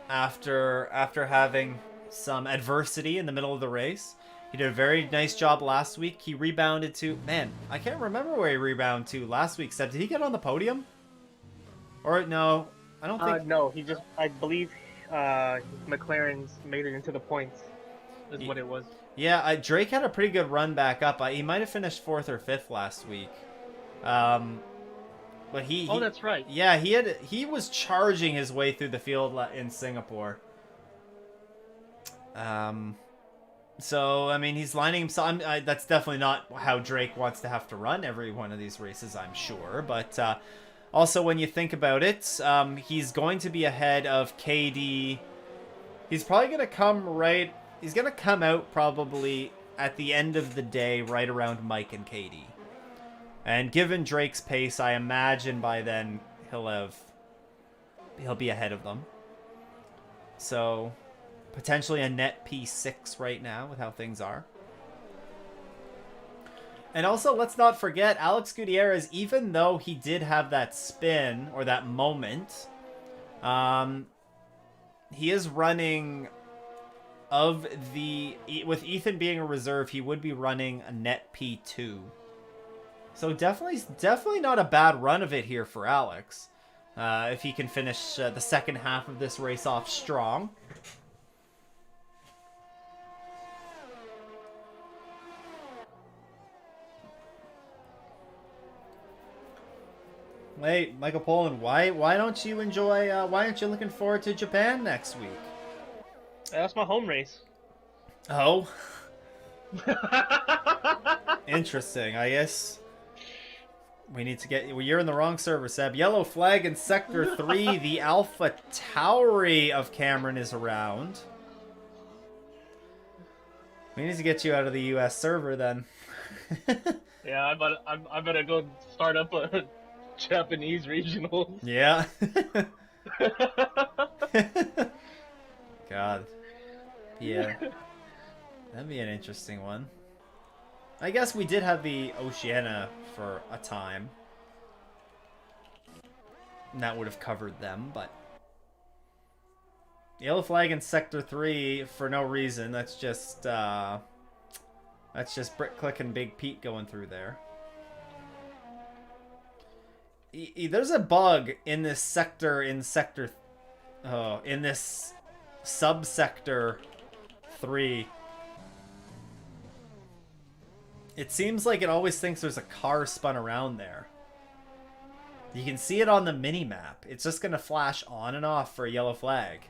after having some adversity in the middle of the race. He did a very nice job last week. He rebounded to... Man, I can't remember where he rebounded to last week. Did he get on the podium? Or no, I don't think... No, he just... I believe McLaren's made it into the points. Is what it was. Yeah, Drake had a pretty good run back up. He might have finished 4th or 5th last week. But he... Oh, that's right. Yeah, he was charging his way through the field in Singapore. So, I mean, he's lining himself... that's definitely not how Drake wants to have to run every one of these races, I'm sure. But also, when you think about it, he's going to be ahead of KD. He's probably going to come right... He's going to come out probably at the end of the day right around Mike and KD. And given Drake's pace, I imagine by then he'll be ahead of them. So potentially a net P6 right now with how things are. And also, let's not forget, Alex Gutierrez, even though he did have that spin or that moment, he is running with Ethan being a reserve, he would be running a net P2. So definitely not a bad run of it here for Alex. If he can finish the second half of this race off strong. Wait, Michael Pollan, why don't you enjoy? Why aren't you looking forward to Japan next week? That's my home race. Oh, interesting. I guess we need to get. Well, you're in the wrong server, Seb. Yellow flag in Sector 3. The Alpha Tauri of Cameron is around. We need to get you out of the U.S. server then. Yeah, I better go start up a Japanese regional. Yeah. God. Yeah. That'd be an interesting one. I guess we did have the Oceania for a time. And that would have covered them, but... Yellow flag in Sector 3 for no reason. That's just Brick Click and Big Pete going through there. There's a bug in this sector, in this subsector 3. It seems like it always thinks there's a car spun around there. You can see it on the mini-map. It's just going to flash on and off for a yellow flag.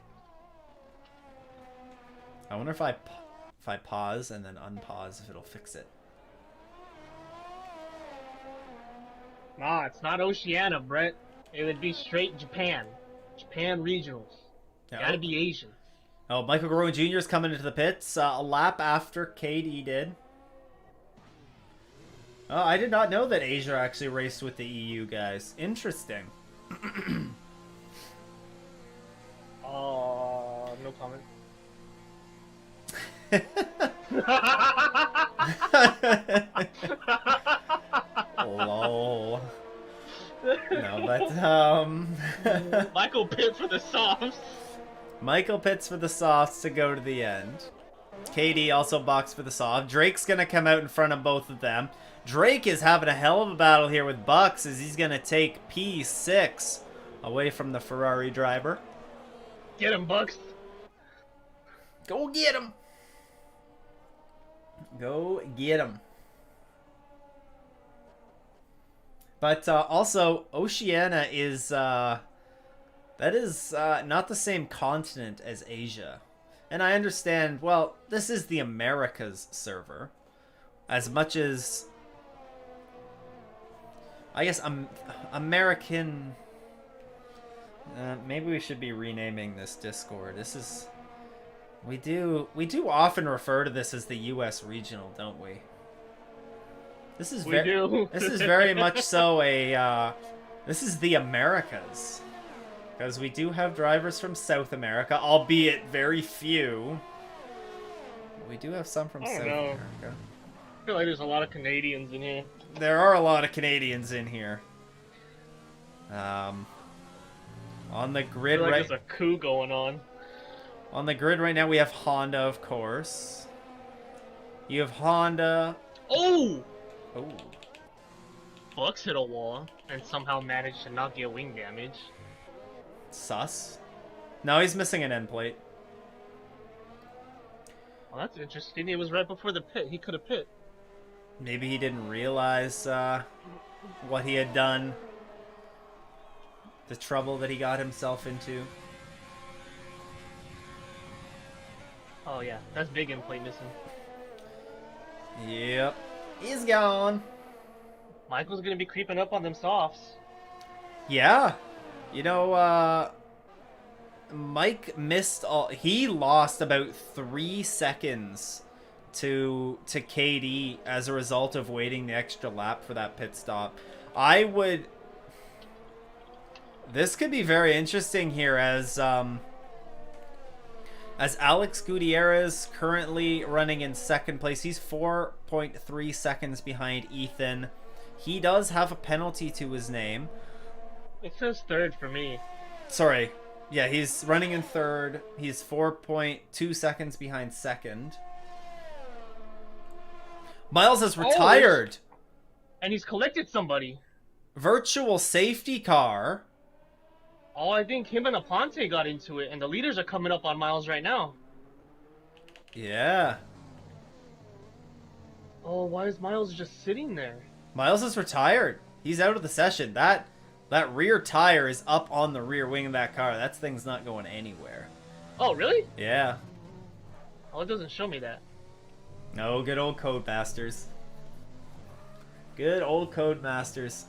I wonder if I pause and then unpause if it'll fix it. Nah, it's not Oceania, Brett. It would be straight Japan. Japan regionals. Yeah. Gotta be Asian. Oh, Michael Garone Jr. is coming into the pits a lap after KD did. Oh, I did not know that Asia actually raced with the EU guys. Interesting. No comment. Lol. No, but Michael Pitt for the softs. Michael pits for the softs to go to the end. KD also boxed for the soft. Drake's gonna come out in front of both of them. Drake is having a hell of a battle here with Bucks as he's gonna take P6 away from the Ferrari driver. Get him, Bucks. Go get him. Go get him. But also, Oceania is that is not the same continent as Asia. And I understand, well, this is the Americas server. As much as I guess American maybe we should be renaming this Discord. This is we do often refer to this as the US regional, don't we? This is this is very much so a this is the Americas. Because we do have drivers from South America, albeit very few. We do have some from South America. I feel like there's a lot of Canadians in here. There are a lot of Canadians in here. On the grid I feel like there's a coup going on. On the grid right now, we have Honda, of course. You have Honda. Oh! Oh. Bucks hit a wall and somehow managed to not get wing damage. Sus. No, he's missing an end plate. Well, that's interesting. It was right before the pit. He could have pit. Maybe he didn't realize what he had done. The trouble that he got himself into. Oh yeah, that's big end plate missing. Yep. He's gone. Michael's gonna be creeping up on them softs. Yeah. You know, Mike missed all... He lost about 3 seconds to KD as a result of waiting the extra lap for that pit stop. I would. This could be very interesting here as Alex Gutierrez currently running in second place. He's 4.3 seconds behind Ethan. He does have a penalty to his name. It says third for me. Sorry. Yeah, he's running in third. He's 4.2 seconds behind second. Miles has retired. And he's collected somebody. Virtual safety car. Oh, I think him and Aponte got into it, and the leaders are coming up on Miles right now. Yeah. Oh, why is Miles just sitting there? Miles is retired. He's out of the session. That rear tire is up on the rear wing of that car. That thing's not going anywhere. Oh, really? Yeah. Oh, it doesn't show me that. No, good old Codemasters. Good old Codemasters.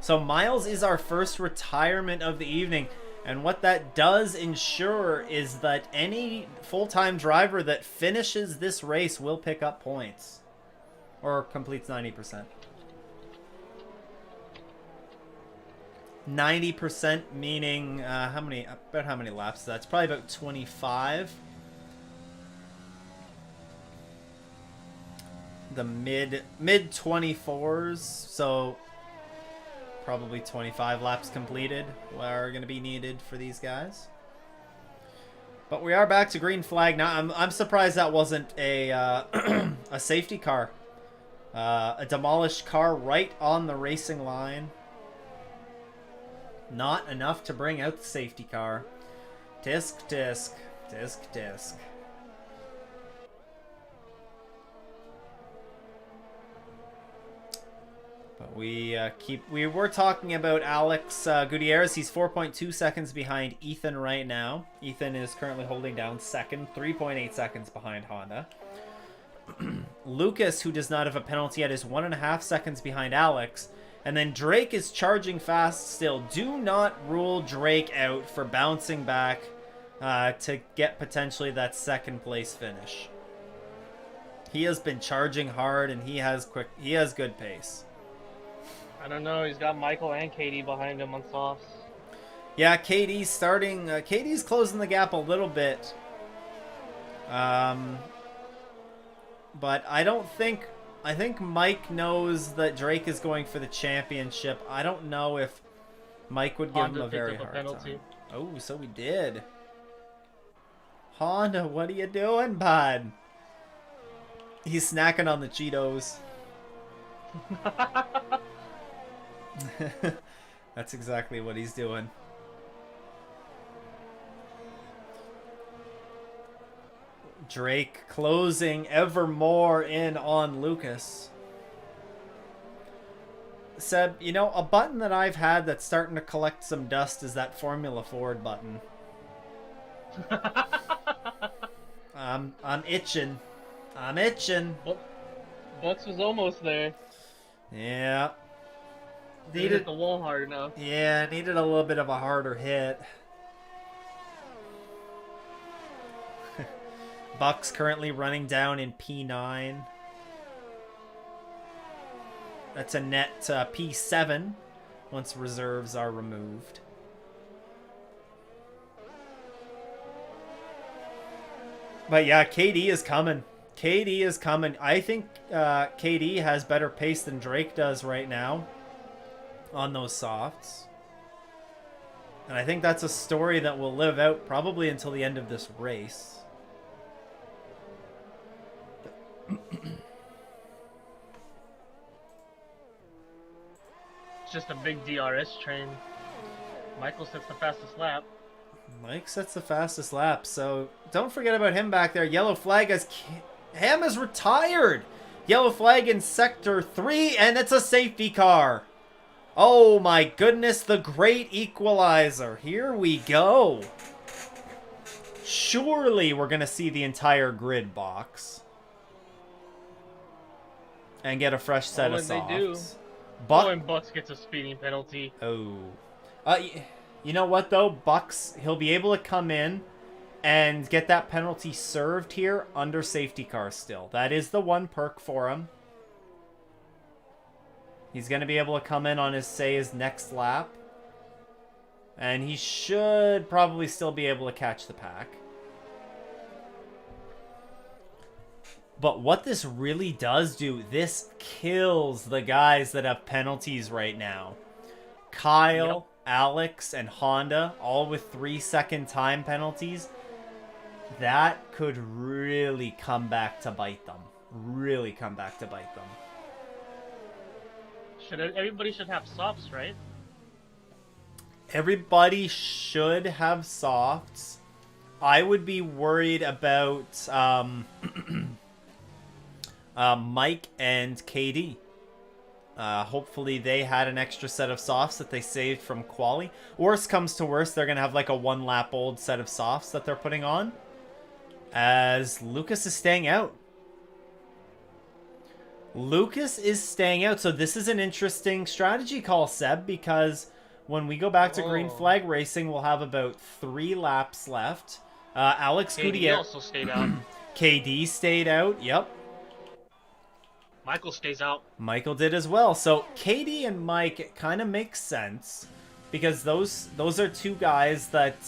So Miles is our first retirement of the evening. And what that does ensure is that any full-time driver that finishes this race will pick up points. Or completes 90%. 90% meaning how many laps is that? It's probably about 25. The mid 24s, so probably 25 laps completed are going to be needed for these guys. But we are back to green flag now. I'm surprised that wasn't a a safety car. A demolished car right on the racing line. Not enough to bring out the safety car. Disc, disc, disc, disc. But we were talking about Alex Gutierrez. He's 4.2 seconds behind Ethan right now. Ethan is currently holding down second, 3.8 seconds behind Honda. Lucas, who does not have a penalty yet, is 1.5 seconds behind Alex. And then Drake is charging fast still. Do not rule Drake out for bouncing back to get potentially that second place finish. He has been charging hard and he has good pace. I don't know. He's got Michael and Katie behind him on softs. Yeah, Katie's starting. Katie's closing the gap a little bit. But I don't think. I think Mike knows that Drake is going for the championship. I don't know if Mike would give him a very hard time. Oh, so we did. Honda, what are you doing, bud? He's snacking on the Cheetos. That's exactly what he's doing. Drake closing ever more in on Lucas. Seb, you know, a button that I've had that's starting to collect some dust is that Formula Ford button. I'm itching. I'm itching. Bucks was almost there. Yeah. Needed the wall hard enough. Yeah, needed a little bit of a harder hit. Buck's currently running down in P9. That's a net P7 once reserves are removed. But yeah, KD is coming. KD is coming. I think KD has better pace than Drake does right now on those softs. And I think that's a story that will live out probably until the end of this race. It's just a big DRS train. Michael sets the fastest lap. Mike sets the fastest lap, so don't forget about him back there. Yellow flag as Ham is retired. Yellow flag in sector 3, and it's a safety car. Oh my goodness, the great equalizer. Here we go. Surely we're going to see the entire grid box. And get a fresh set of softs. They do. And Bucks gets a speeding penalty. Oh. You know what, though? Bucks, he'll be able to come in and get that penalty served here under safety car still. That is the one perk for him. He's going to be able to come in on his next lap. And he should probably still be able to catch the pack. But what this really does do, this kills the guys that have penalties right now. Kyle, Alex, and Honda, all with 3-second time penalties. That could really come back to bite them. Really come back to bite them. Everybody should have softs, right? Everybody should have softs. I would be worried about Mike and KD. Hopefully they had an extra set of softs that they saved from quali. Worst comes to worst, they're going to have like a 1 lap old set of softs that they're putting on. As Lucas is staying out. Lucas is staying out. So this is an interesting strategy call, Seb, because when we go back to green flag racing, we'll have about 3 laps left. Alex KD also stayed out. KD stayed out, yep. Michael stays out. Michael did as well. So KD and Mike kind of makes sense because those are two guys that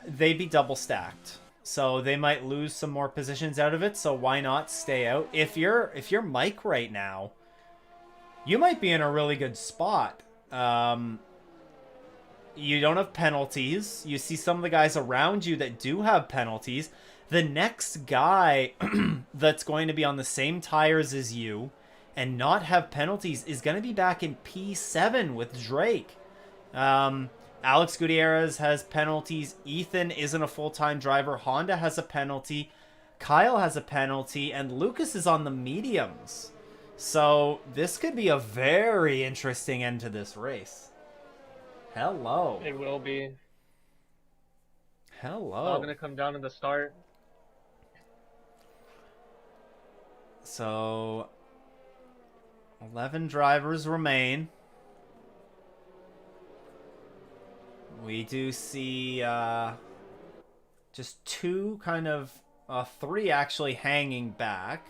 they'd be double stacked. So they might lose some more positions out of it, so why not stay out? If you're Mike right now, you might be in a really good spot. You don't have penalties. You see some of the guys around you that do have penalties. The next guy that's going to be on the same tires as you and not have penalties is going to be back in P7 with Drake. Alex Gutierrez has penalties. Ethan isn't a full-time driver. Honda has a penalty. Kyle has a penalty. And Lucas is on the mediums. So this could be a very interesting end to this race. Hello. It will be. Hello. It's all going to come down to the start. So 11 drivers remain. We do see just 2 kind of 3 actually hanging back.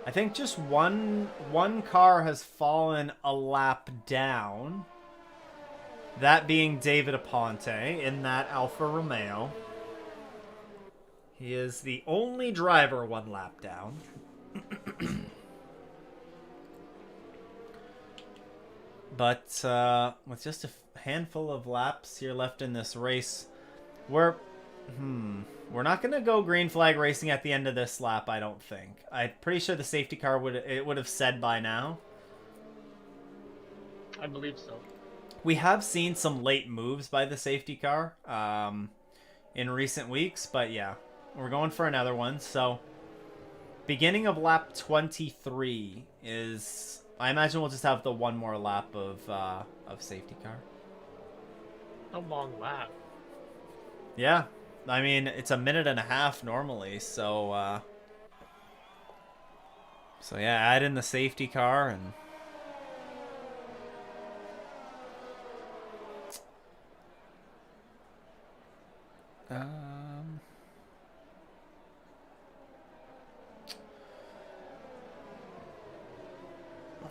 I think just one car has fallen a lap down. That being David Aponte in that Alfa Romeo. He is the only driver 1 lap down. But with just a handful of laps here left in this race, we're not going to go green flag racing at the end of this lap, I don't think. I'm pretty sure the safety car would have said by now. I believe so. We have seen some late moves by the safety car in recent weeks, but yeah, we're going for another one. So beginning of lap 23 is, I imagine we'll just have the 1 more lap of safety car. A long lap. Yeah, I mean it's a minute and a half normally, so yeah, add in the safety car and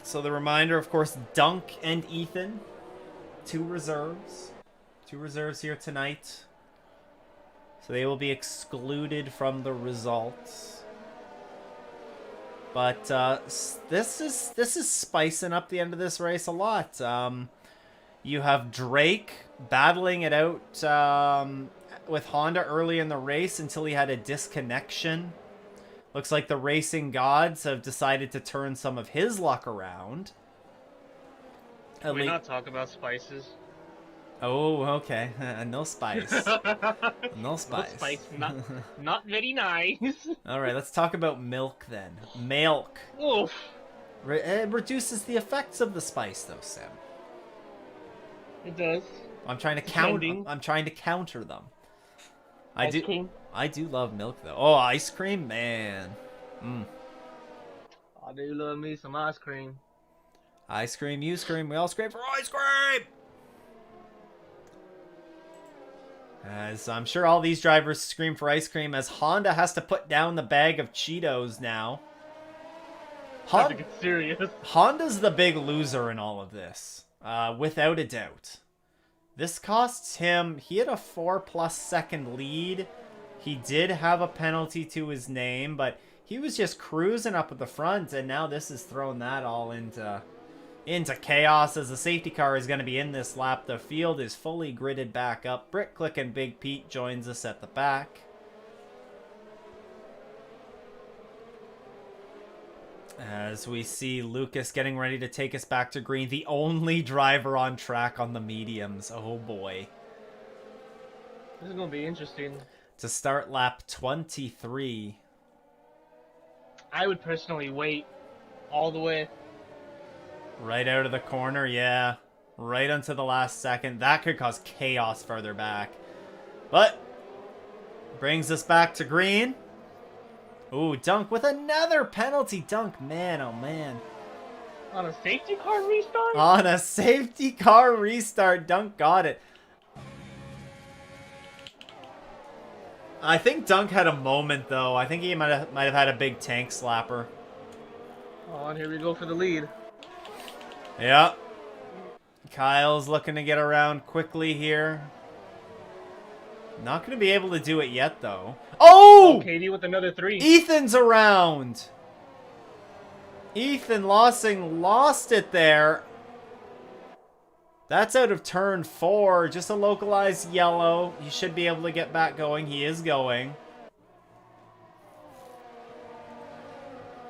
so the reminder, of course, Dunk and Ethan, 2 reserves. 2 reserves here tonight. So they will be excluded from the results. But this is spicing up the end of this race a lot. You have Drake battling it out with Honda early in the race until he had a disconnection. Looks like the racing gods have decided to turn some of his luck around. Can we not talk about spices? Oh, okay. No spice. No spice. No spice. Not very nice. All right, let's talk about milk then. Milk. Oof. It reduces the effects of the spice, though, Sam. It does. I'm trying to counter them. Ice cream? I do love milk, though. Oh, ice cream, man. I do love me some ice cream. Ice cream, you scream, we all scream for ice cream. As I'm sure all these drivers scream for ice cream as Honda has to put down the bag of Cheetos now. Time to get serious. Honda's the big loser in all of this, without a doubt. This costs him, he had a 4+ second lead. He did have a penalty to his name, but he was just cruising up at the front, and now this has thrown that all into chaos as the safety car is going to be in this lap. The field is fully gridded back up. Brick Click and Big Pete joins us at the back. As we see Lucas getting ready to take us back to green. The only driver on track on the mediums. Oh boy. This is going to be interesting. To start lap 23. I would personally wait all the way. Right out of the corner, yeah. Right onto the last second. That could cause chaos further back. But brings us back to green. Ooh, Dunk with another penalty. Dunk, man, oh man. On a safety car restart? On a safety car restart, Dunk got it. I think Dunk had a moment, though. I think he might have had a big tank slapper. Oh, and here we go for the lead. Yeah. Kyle's looking to get around quickly here. Not going to be able to do it yet, though. Oh! Katie with another 3. Ethan's around. Ethan Lossing lost it there. That's out of turn 4. Just a localized yellow. He should be able to get back going. He is going.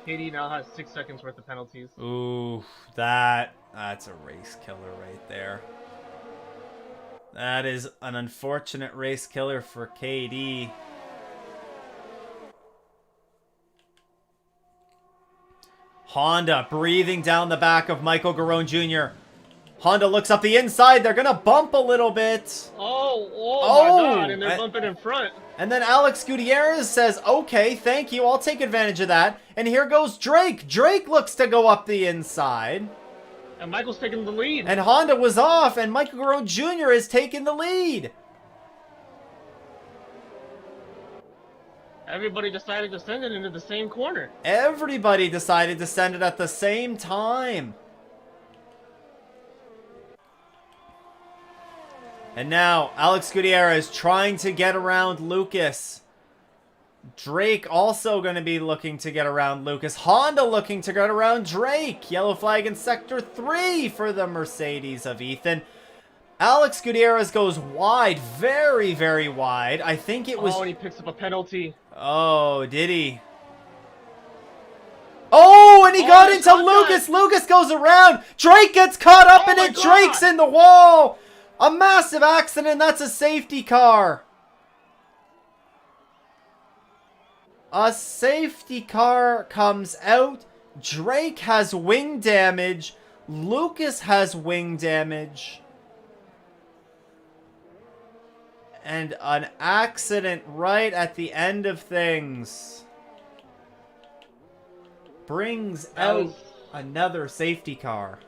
Katie now has 6 seconds worth of penalties. Ooh, that's a race killer right there. That is an unfortunate race killer for KD. Honda breathing down the back of Michael Garone Jr. Honda looks up the inside. They're going to bump a little bit. Oh my God, and they're bumping in front. And then Alex Gutierrez says, okay, thank you. I'll take advantage of that. And here goes Drake. Drake looks to go up the inside. And Michael's taking the lead. And Honda was off, and Michael Garone Jr. is taking the lead. Everybody decided to send it into the same corner. Everybody decided to send it at the same time. And now, Alex Gutierrez trying to get around Lucas. Drake also going to be looking to get around Lucas. Honda looking to get around Drake. Yellow flag in Sector 3 for the Mercedes of Ethan. Alex Gutierrez goes wide. Very, very wide. I think it was... Oh, and he picks up a penalty. Oh, did he? Oh, and he got into Lucas. Lucas goes around. Drake gets caught up in it. Drake's in the wall. A massive accident. That's a safety car. A safety car comes out. Drake has wing damage. Lucas has wing damage. And an accident right at the end of things brings out another safety car.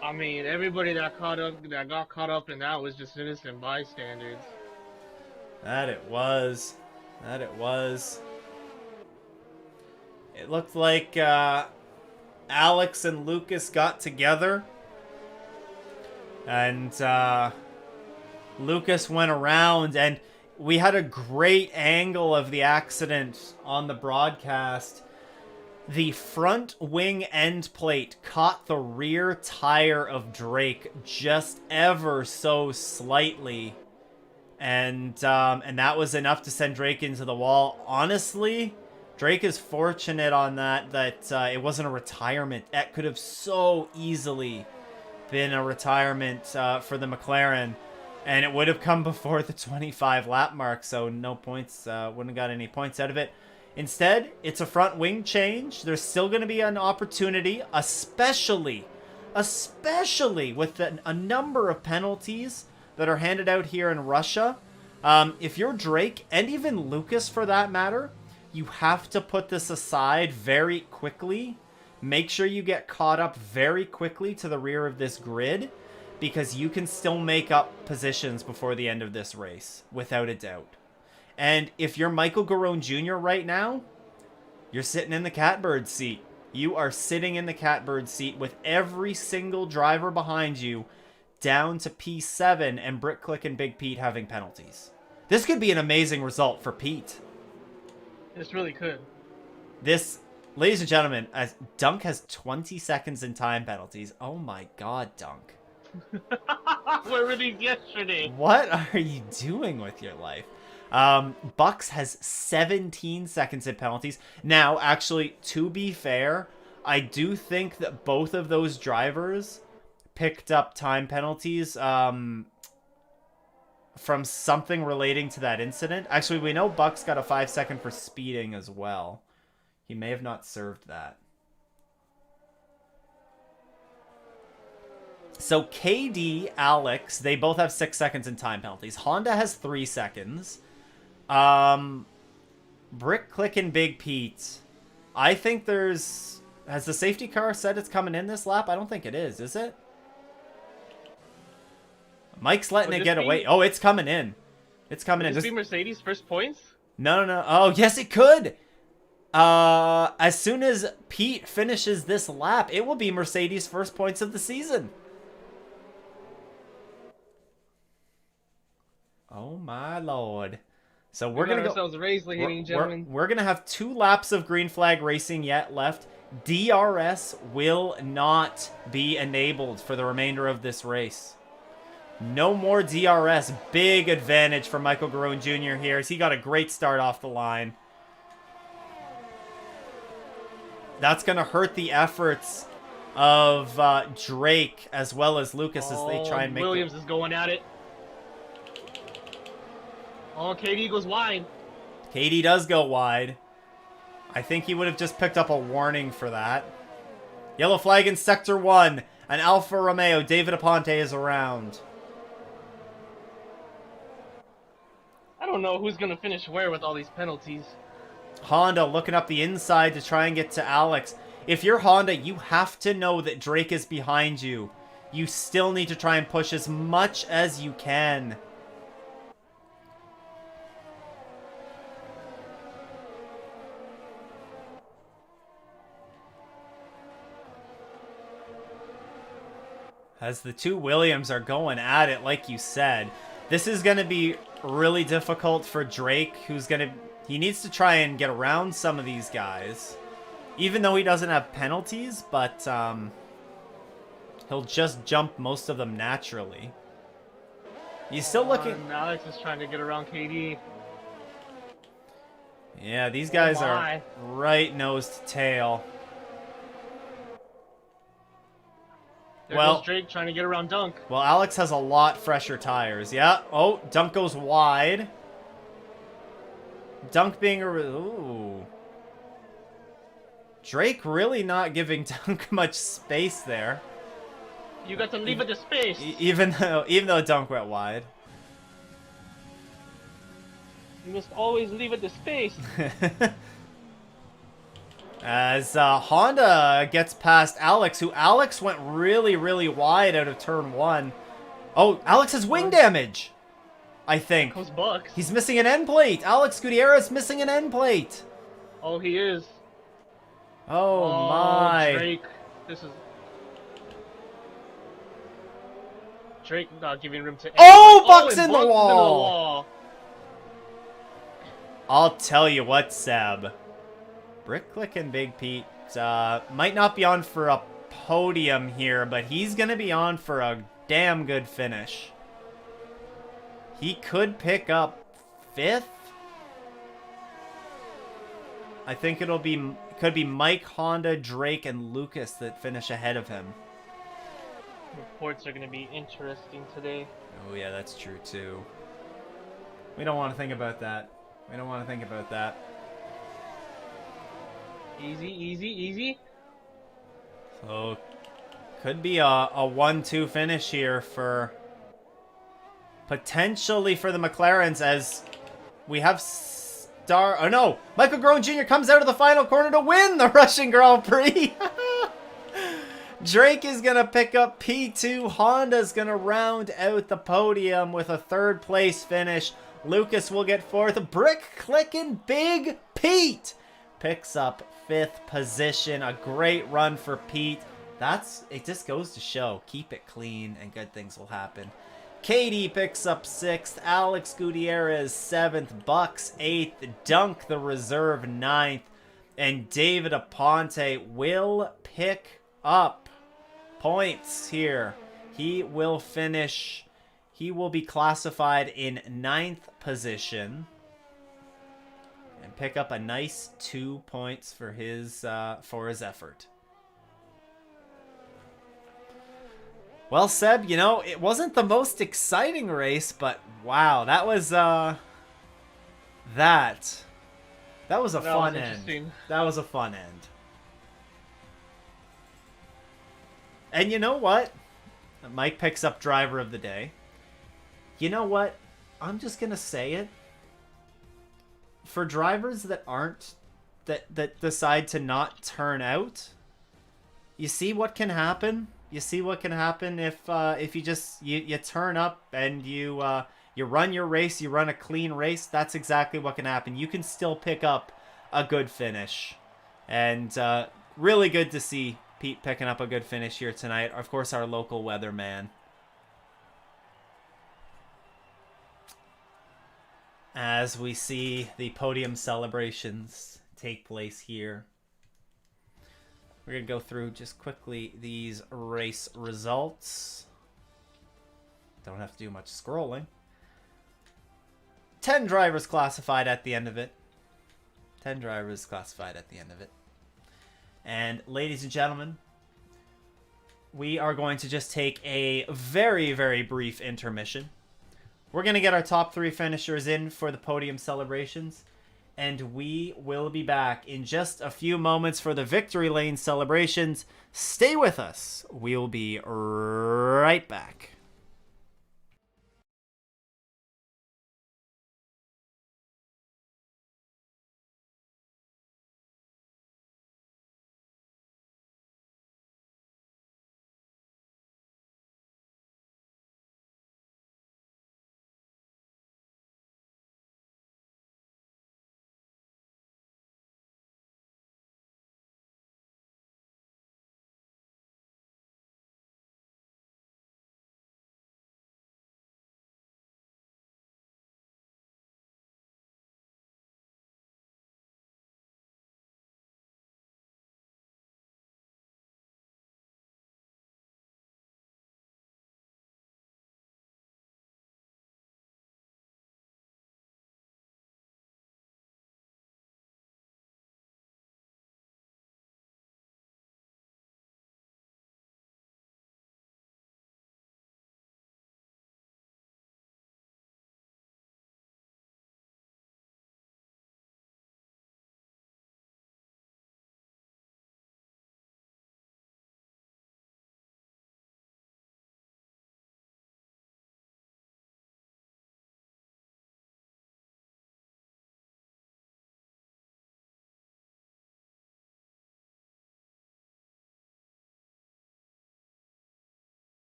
I mean, everybody that got caught up in that was just innocent bystanders. That it was. That it was. It looked like Alex and Lucas got together. And Lucas went around, and we had a great angle of the accident on the broadcast. The front wing end plate caught the rear tire of Drake just ever so slightly. And that was enough to send Drake into the wall. Honestly, Drake is fortunate on that it wasn't a retirement. That could have so easily been a retirement for the McLaren. And it would have come before the 25 lap mark, so no points, wouldn't have got any points out of it. Instead, it's a front wing change. There's still going to be an opportunity, especially with a number of penalties that are handed out here in Russia. If you're Drake, and even Lucas for that matter, you have to put this aside very quickly make sure you get caught up very quickly to the rear of this grid, because you can still make up positions before the end of this race, without a doubt. And if you're Michael Garone Jr. right now, you're sitting in the catbird seat. You are sitting in the catbird seat with every single driver behind you down to P7 and Brick Click and Big Pete having penalties. This could be an amazing result for Pete. This really could. This, ladies and gentlemen, as Dunk has 20 seconds in time penalties. Oh my god, Dunk. Where were these yesterday? What are you doing with your life? Bucks has 17 seconds in penalties. Now, actually, to be fair, I do think that both of those drivers picked up time penalties from something relating to that incident. Actually, we know Bucks got a 5-second for speeding as well. He may have not served that. So KD, Alex, they both have 6 seconds in time penalties. Honda has 3 seconds. Brick Click and Big Pete. I think there's... Has the safety car said it's coming in this lap? I don't think it is it? Mike's letting it get away. Oh, it's coming in. It's coming in. Would this be Mercedes' first points? No. Oh, yes, it could. As soon as Pete finishes this lap, it will be Mercedes' first points of the season. Oh my lord. So we're going to go ourselves a raise, ladies and gentlemen. We're going to have 2 laps of green flag racing yet left. DRS will not be enabled for the remainder of this race. No more DRS. Big advantage for Michael Garone Jr. here, as he got a great start off the line. That's going to hurt the efforts of Drake as well as Lucas as they try and make... Williams is going at it. Oh, KD goes wide. KD does go wide. I think he would have just picked up a warning for that. Yellow flag in Sector 1. An Alfa Romeo. David Aponte is around. I don't know who's going to finish where with all these penalties. Honda looking up the inside to try and get to Alex. If you're Honda, you have to know that Drake is behind you. You still need to try and push as much as you can. As the 2 Williams are going at it, like you said. This is going to be really difficult for Drake, who's going to... He needs to try and get around some of these guys. Even though he doesn't have penalties, but he'll just jump most of them naturally. He's still looking... Alex is trying to get around KD. Yeah, these guys are right nose to tail. There goes Drake trying to get around Dunk. Well, Alex has a lot fresher tires. Yeah. Oh, Dunk goes wide. Dunk being a... Ooh. Drake really not giving Dunk much space there. You got to leave it to space. Even though Dunk went wide. You must always leave it to space. As Honda gets past Alex, who Alex went really, really wide out of turn 1. Oh, Alex has wing damage, I think. Goes Bucks. He's missing an end plate. Alex Gutierrez missing an end plate. Oh, he is. Oh my. Drake. This is... Drake not giving room to... Oh, Bucks in the wall. I'll tell you what, Seb. Brick Click and Big Pete might not be on for a podium here, but he's going to be on for a damn good finish. He could pick up 5th. I think could be Mike, Honda, Drake, and Lucas that finish ahead of him. Reports are going to be interesting today. Oh yeah, that's true too. We don't want to think about that. We don't want to think about that. Easy, easy, easy. So, could be a 1-2 finish here for... Potentially for the McLarens, as we have Oh no! Michael Garone Jr. comes out of the final corner to win the Russian Grand Prix! Drake is going to pick up P2. Honda's going to round out the podium with a third place finish. Lucas will get fourth. Brick clicking Big Pete picks up fifth position. A great run for Pete. It just goes to show, keep it clean and good things will happen. Katie picks up sixth. Alex Gutierrez seventh. Bucks eighth. Dunk the reserve ninth. And David Aponte will pick up points here. He will finish. He will be classified in ninth position and pick up a nice 2 points for his effort. Well, Seb, you know, it wasn't the most exciting race, but wow, that was a fun end. That was a fun end. And you know what? Mike picks up driver of the day. You know what? I'm just going to say it. For drivers that that decide to not turn out, you see what can happen? You see what can happen if you just you turn up and you run your race, you run a clean race. That's exactly what can happen. You can still pick up a good finish, and really good to see Pete picking up a good finish here tonight. Of course, our local weatherman. As we see the podium celebrations take place here. We're going to go through just quickly these race results. Don't have to do much scrolling. 10 drivers classified at the end of it. 10 drivers classified at the end of it. And ladies and gentlemen, we are going to just take a very, very brief intermission. We're going to get our top 3 finishers in for the podium celebrations. And we will be back in just a few moments for the victory lane celebrations. Stay with us. We'll be right back.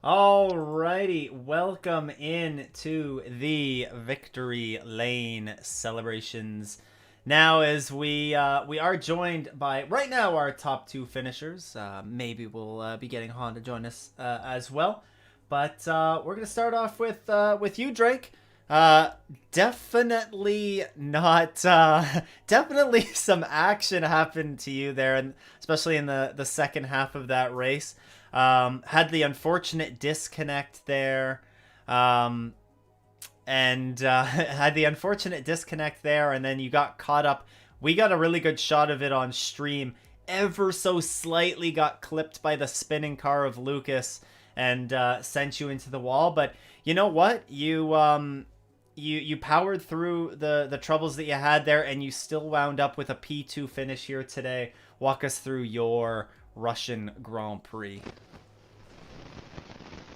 Alrighty, welcome in to the victory lane celebrations. Now, as we are joined by right now our top two finishers. Maybe we'll be getting Han to join us as well. But we're gonna start off with you, Drake. Uh, definitely not. Definitely some action happened to you there, and especially in the second half of that race. Had the unfortunate disconnect there. And had the unfortunate disconnect there, and then you got caught up. We got a really good shot of it on stream. Ever so slightly got clipped by the spinning car of Lucas and sent you into the wall. But you know what? You powered through the troubles that you had there, and you still wound up with a P2 finish here today. Walk us through your Russian Grand Prix.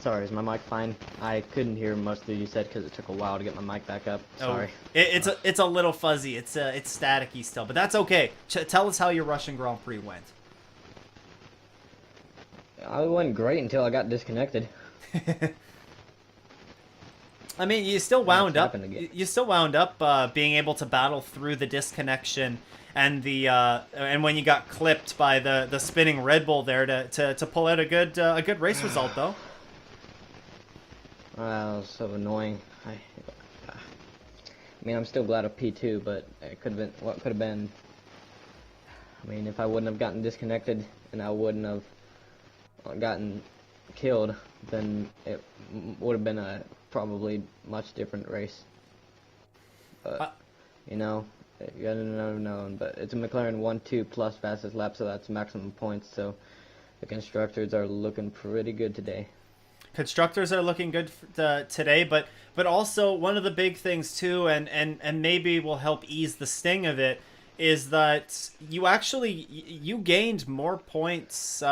Sorry, is my mic fine? I couldn't hear most of what you said because it took a while to get my mic back up. Sorry. It's a little fuzzy. It's staticky still, but that's okay. Tell us how your Russian Grand Prix went. It went great until I got disconnected. I mean, you still wound up. Again. You still wound up being able to battle through the disconnection and and when you got clipped by the spinning Red Bull there to pull out a good race result though. That was so annoying. I mean, I'm still glad of P2, but it could have been what could have been. I mean, if I wouldn't have gotten disconnected and I wouldn't have gotten killed, then it would have been a probably much different race. But you know, you gotta never known. But it's a McLaren 1-2 plus fastest lap, so that's maximum points. So the constructors are looking pretty good today. Constructors are looking good today, but also one of the big things too, and maybe will help ease the sting of it, is that you gained more points.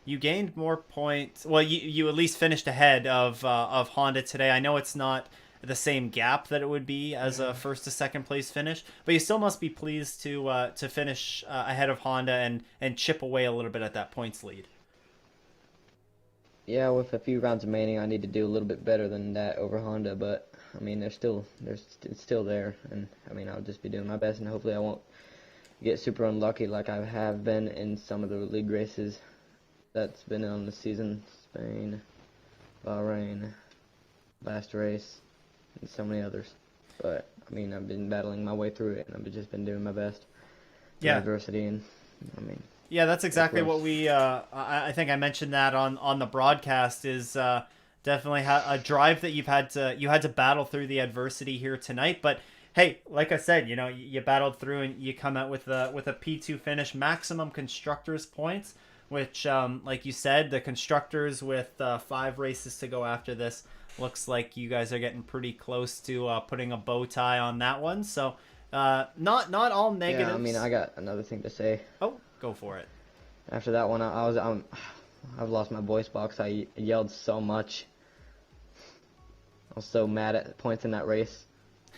You gained more points. Well, you at least finished ahead of Honda today. I know it's not the same gap that it would be as a first to second place finish, but you still must be pleased to finish ahead of Honda and chip away a little bit at that points lead. Yeah, with a few rounds remaining, I need to do a little bit better than that over Honda, but I mean, it's still there, and I mean, I'll just be doing my best, and hopefully I won't get super unlucky like I have been in some of the league races that's been on the season. Spain, Bahrain, last race, and so many others. But I mean, I've been battling my way through it, and I've just been doing my best. Yeah. Adversity, and I mean. Yeah, that's exactly what we. I think I mentioned that on the broadcast is definitely a drive that you had to battle through the adversity here tonight. But hey, like I said, you battled through and you come out with a P2 finish, maximum constructors points, which like you said, the constructors with 5 races to go after this, looks like you guys are getting pretty close to putting a bow tie on that one. So not all negatives. Yeah, I mean, I got another thing to say. Oh. Go for it. After that one, I've lost my voice box. I yelled so much. I was so mad at points in that race.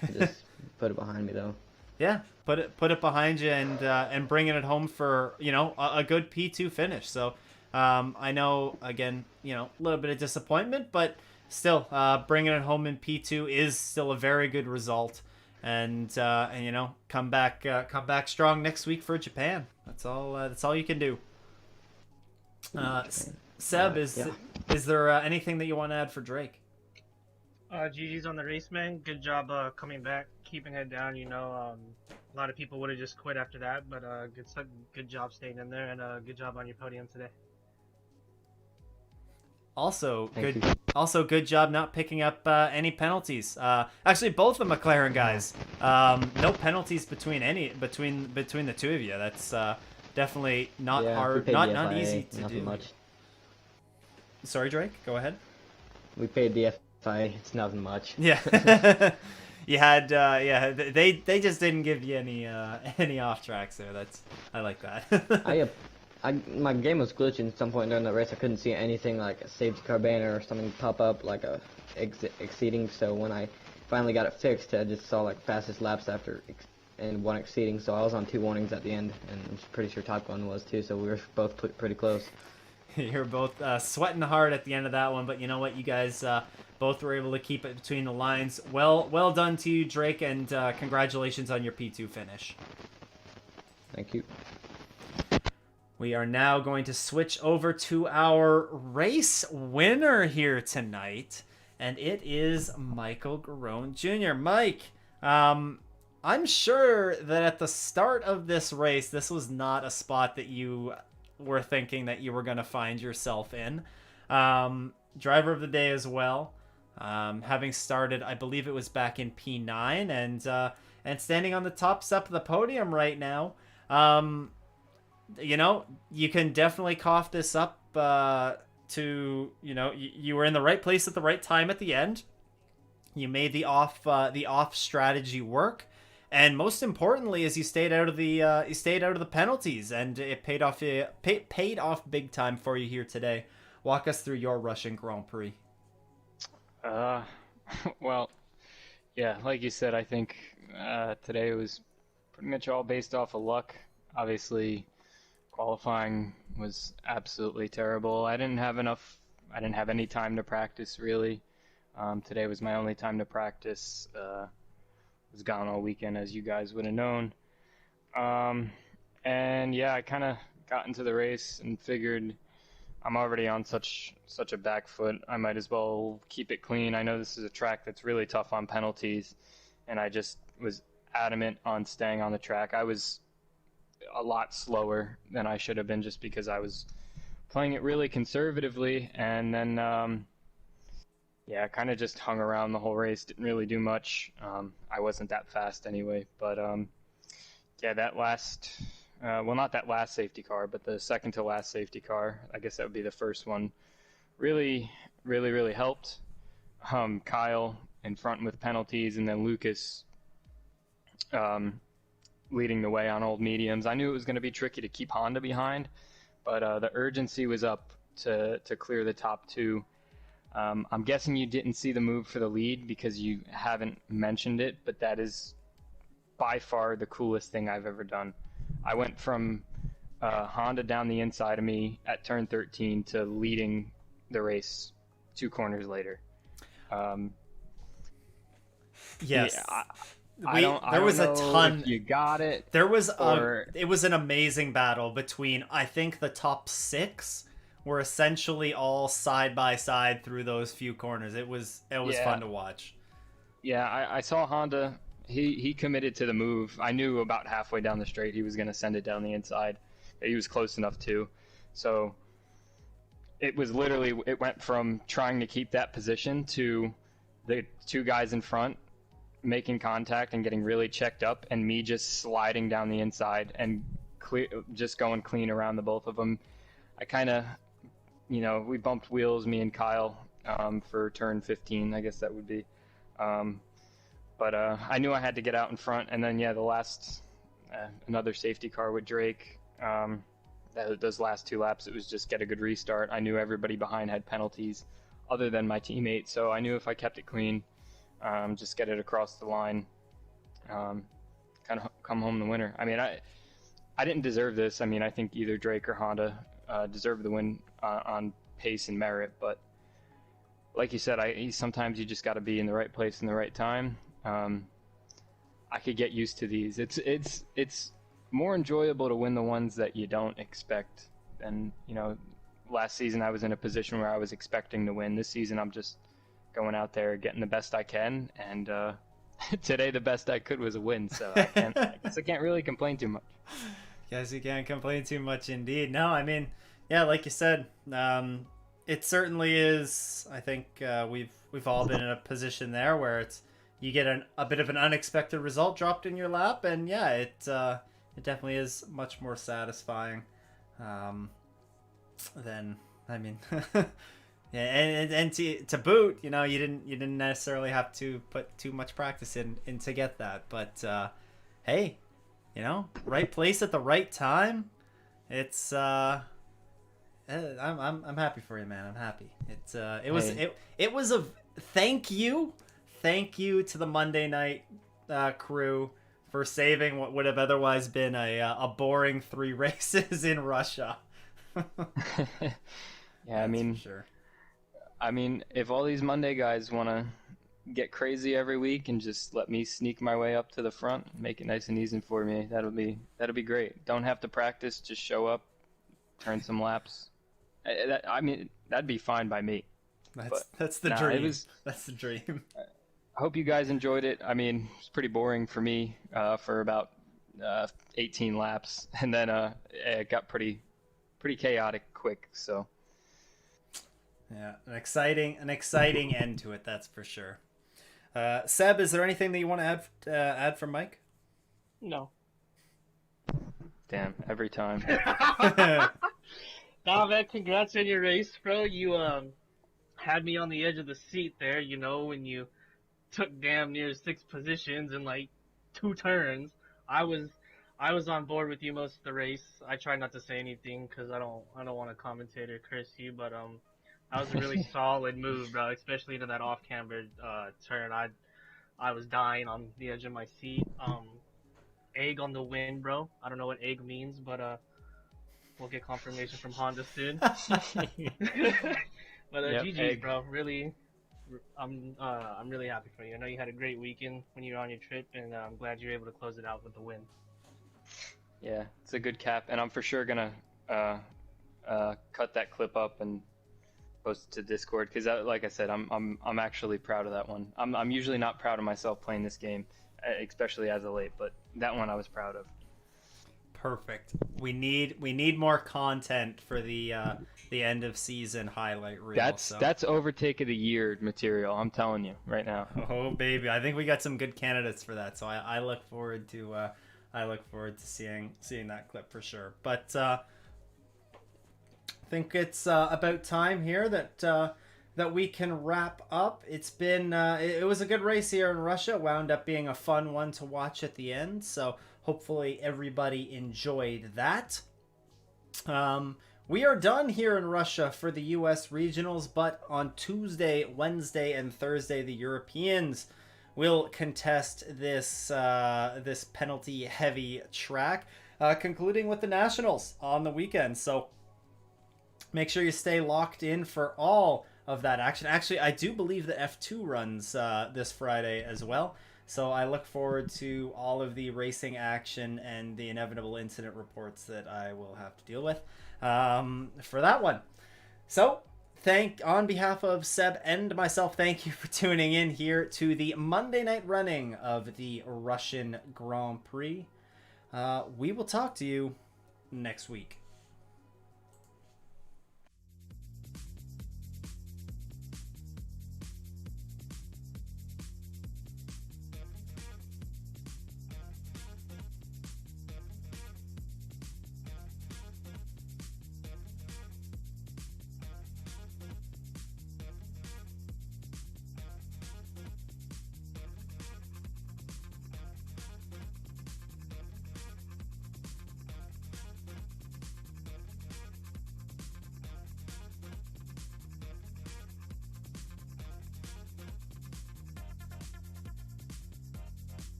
I just put it behind me though. Yeah, put it behind you and bringing it home for a good P2 finish. So I know again a little bit of disappointment, but still bringing it home in P2 is still a very good result. And come back strong next week for Japan. That's all you can do. Seb, is there anything that you want to add for Drake? GG's on the race, man. Good job coming back, keeping head down. A lot of people would have just quit after that, but good job staying in there, and good job on your podium today. Also, good job not picking up any penalties. Actually, both the McLaren guys, no penalties between the two of you. That's definitely not hard, not easy to do. Much. Sorry, Drake. Go ahead. We paid the FIA. It's nothing much. Yeah. You had they just didn't give you any off tracks there. I like that. My game was glitching at some point during the race. I couldn't see anything like a safety car banner or something pop up like a exceeding. So when I finally got it fixed, I just saw like fastest laps after and one exceeding. So I was on 2 warnings at the end, and I'm pretty sure Top Gun was too. So we were both pretty close. You're both sweating hard at the end of that one, but you know what? You guys both were able to keep it between the lines. Well done to you, Drake, and congratulations on your P2 finish. Thank you. We are now going to switch over to our race winner here tonight, and it is Michael Garone Jr. Mike, I'm sure that at the start of this race, this was not a spot that you were thinking that you were going to find yourself in. Driver of the day as well. Having started, I believe it was back in P9, and standing on the top step of the podium right now. You know, you can definitely cough this up to, you know, you were in the right place at the right time at the end. You made the off strategy work, and most importantly, is you stayed out of the penalties, and it paid off big time for you here today. Walk us through your Russian Grand Prix. Well, yeah, like you said, I think today was pretty much all based off of luck. Obviously, qualifying was absolutely terrible. I didn't have any time to practice really. Today was my only time to practice. Was gone all weekend, as you guys would have known. And yeah, I kind of got into the race and figured I'm already on such a back foot. I might as well keep it clean. I know this is a track that's really tough on penalties, and I just was adamant on staying on the track. I was a lot slower than I should have been just because I was playing it really conservatively, and then yeah, I kind of just hung around the whole race, didn't really do much. I wasn't that fast anyway, but yeah, that last well, not that last safety car, but the second to last safety car, I guess that would be the first one, really helped. Kyle in front with penalties, and then Lucas leading the way on old mediums. I knew it was going to be tricky to keep Honda behind, but the urgency was up to clear the top two. I'm guessing you didn't see the move for the lead because you haven't mentioned it, but that is by far the coolest thing I've ever done. I went from Honda down the inside of me at turn 13 to leading the race 2 corners later. Yes. Yeah, there was a ton. You got it. There was it was an amazing battle between, I think, the top 6 were essentially all side by side through those few corners. It was fun to watch. Yeah, I saw Honda. He committed to the move. I knew about halfway down the straight he was going to send it down the inside. He was close enough too. So it went from trying to keep that position to the 2 guys in front making contact and getting really checked up, and me just sliding down the inside and just going clean around the both of them. I kind of, you know, we bumped wheels, me and Kyle, for turn 15, I guess that would be. But I knew I had to get out in front, and then yeah, the last another safety car with Drake. Those last 2 laps, it was just get a good restart. I knew everybody behind had penalties, other than my teammate, so I knew if I kept it clean, just get it across the line, kind of come home the winner. I mean, I didn't deserve this. I mean, I think either Drake or Honda deserved the win on pace and merit, but like you said, sometimes you just got to be in the right place in the right time. I could get used to these. It's more enjoyable to win the ones that you don't expect. And you know, last season I was in a position where I was expecting to win. This season I'm just going out there getting the best I can, and today the best I could was a win. So I guess I can't really complain too much. Guess you can't complain too much indeed. No, I mean, yeah, like you said, it certainly is. I think we've all been in a position there where you get a bit of an unexpected result dropped in your lap, and yeah, it definitely is much more satisfying than, I mean, yeah, and to boot, you know, you didn't necessarily have to put too much practice in to get that, but hey, you know, right place at the right time. It's I'm happy for you, man. I'm happy. It was a thank you to the Monday night crew for saving what would have otherwise been a boring 3 races in Russia. Yeah, That's for sure. I mean, if all these Monday guys want to get crazy every week and just let me sneak my way up to the front, make it nice and easy for me, that'll be great. Don't have to practice, just show up, turn some laps. I mean, that'd be fine by me. But That's the nah, dream. That's the dream. I hope you guys enjoyed it. I mean, it's pretty boring for me for about 18 laps, and then it got pretty chaotic quick. So Yeah, an exciting end to it. That's for sure. Seb, is there anything that you want to add from Mike? No. damn, every time. Nah, man, congrats on your race, bro. You had me on the edge of the seat there, you know, when you took damn near 6 positions in like 2 turns. I was I was on board with you most of the race. I try not to say anything because I don't want to commentate or curse you, but that was a really solid move, bro. Especially into that off camber turn. I was dying on the edge of my seat. Egg on the win, bro. I don't know what egg means, but we'll get confirmation from Honda soon. But Yep, GG's, egg. bro. Really, I'm really happy for you. I know you had a great weekend when you were on your trip, and I'm glad you were able to close it out with the win. Yeah, it's a good cap, and I'm for sure gonna cut that clip up and post it to Discord because, like I said, I'm actually proud of that one. I'm usually not proud of myself playing this game, especially as of late, but that one I was proud of. Perfect. We need more content for the end of season highlight reel. That's overtake of the year material. I'm telling you right now. Oh baby, I think we got some good candidates for that. So I look forward to seeing that clip for sure. But I think it's about time here that we can wrap up. It's been it was a good race here in Russia. It wound up being a fun one to watch at the end. So hopefully everybody enjoyed that. We are done here in Russia for the U.S. regionals, but on Tuesday, Wednesday, and Thursday, the Europeans will contest this this penalty-heavy track, concluding with the nationals on the weekend. So make sure you stay locked in for all of that action. Actually, I do believe that F2 runs this Friday as well. So I look forward to all of the racing action and the inevitable incident reports that I will have to deal with for that one. So on behalf of Seb and myself, thank you for tuning in here to the Monday night running of the Russian Grand Prix. We will talk to you next week.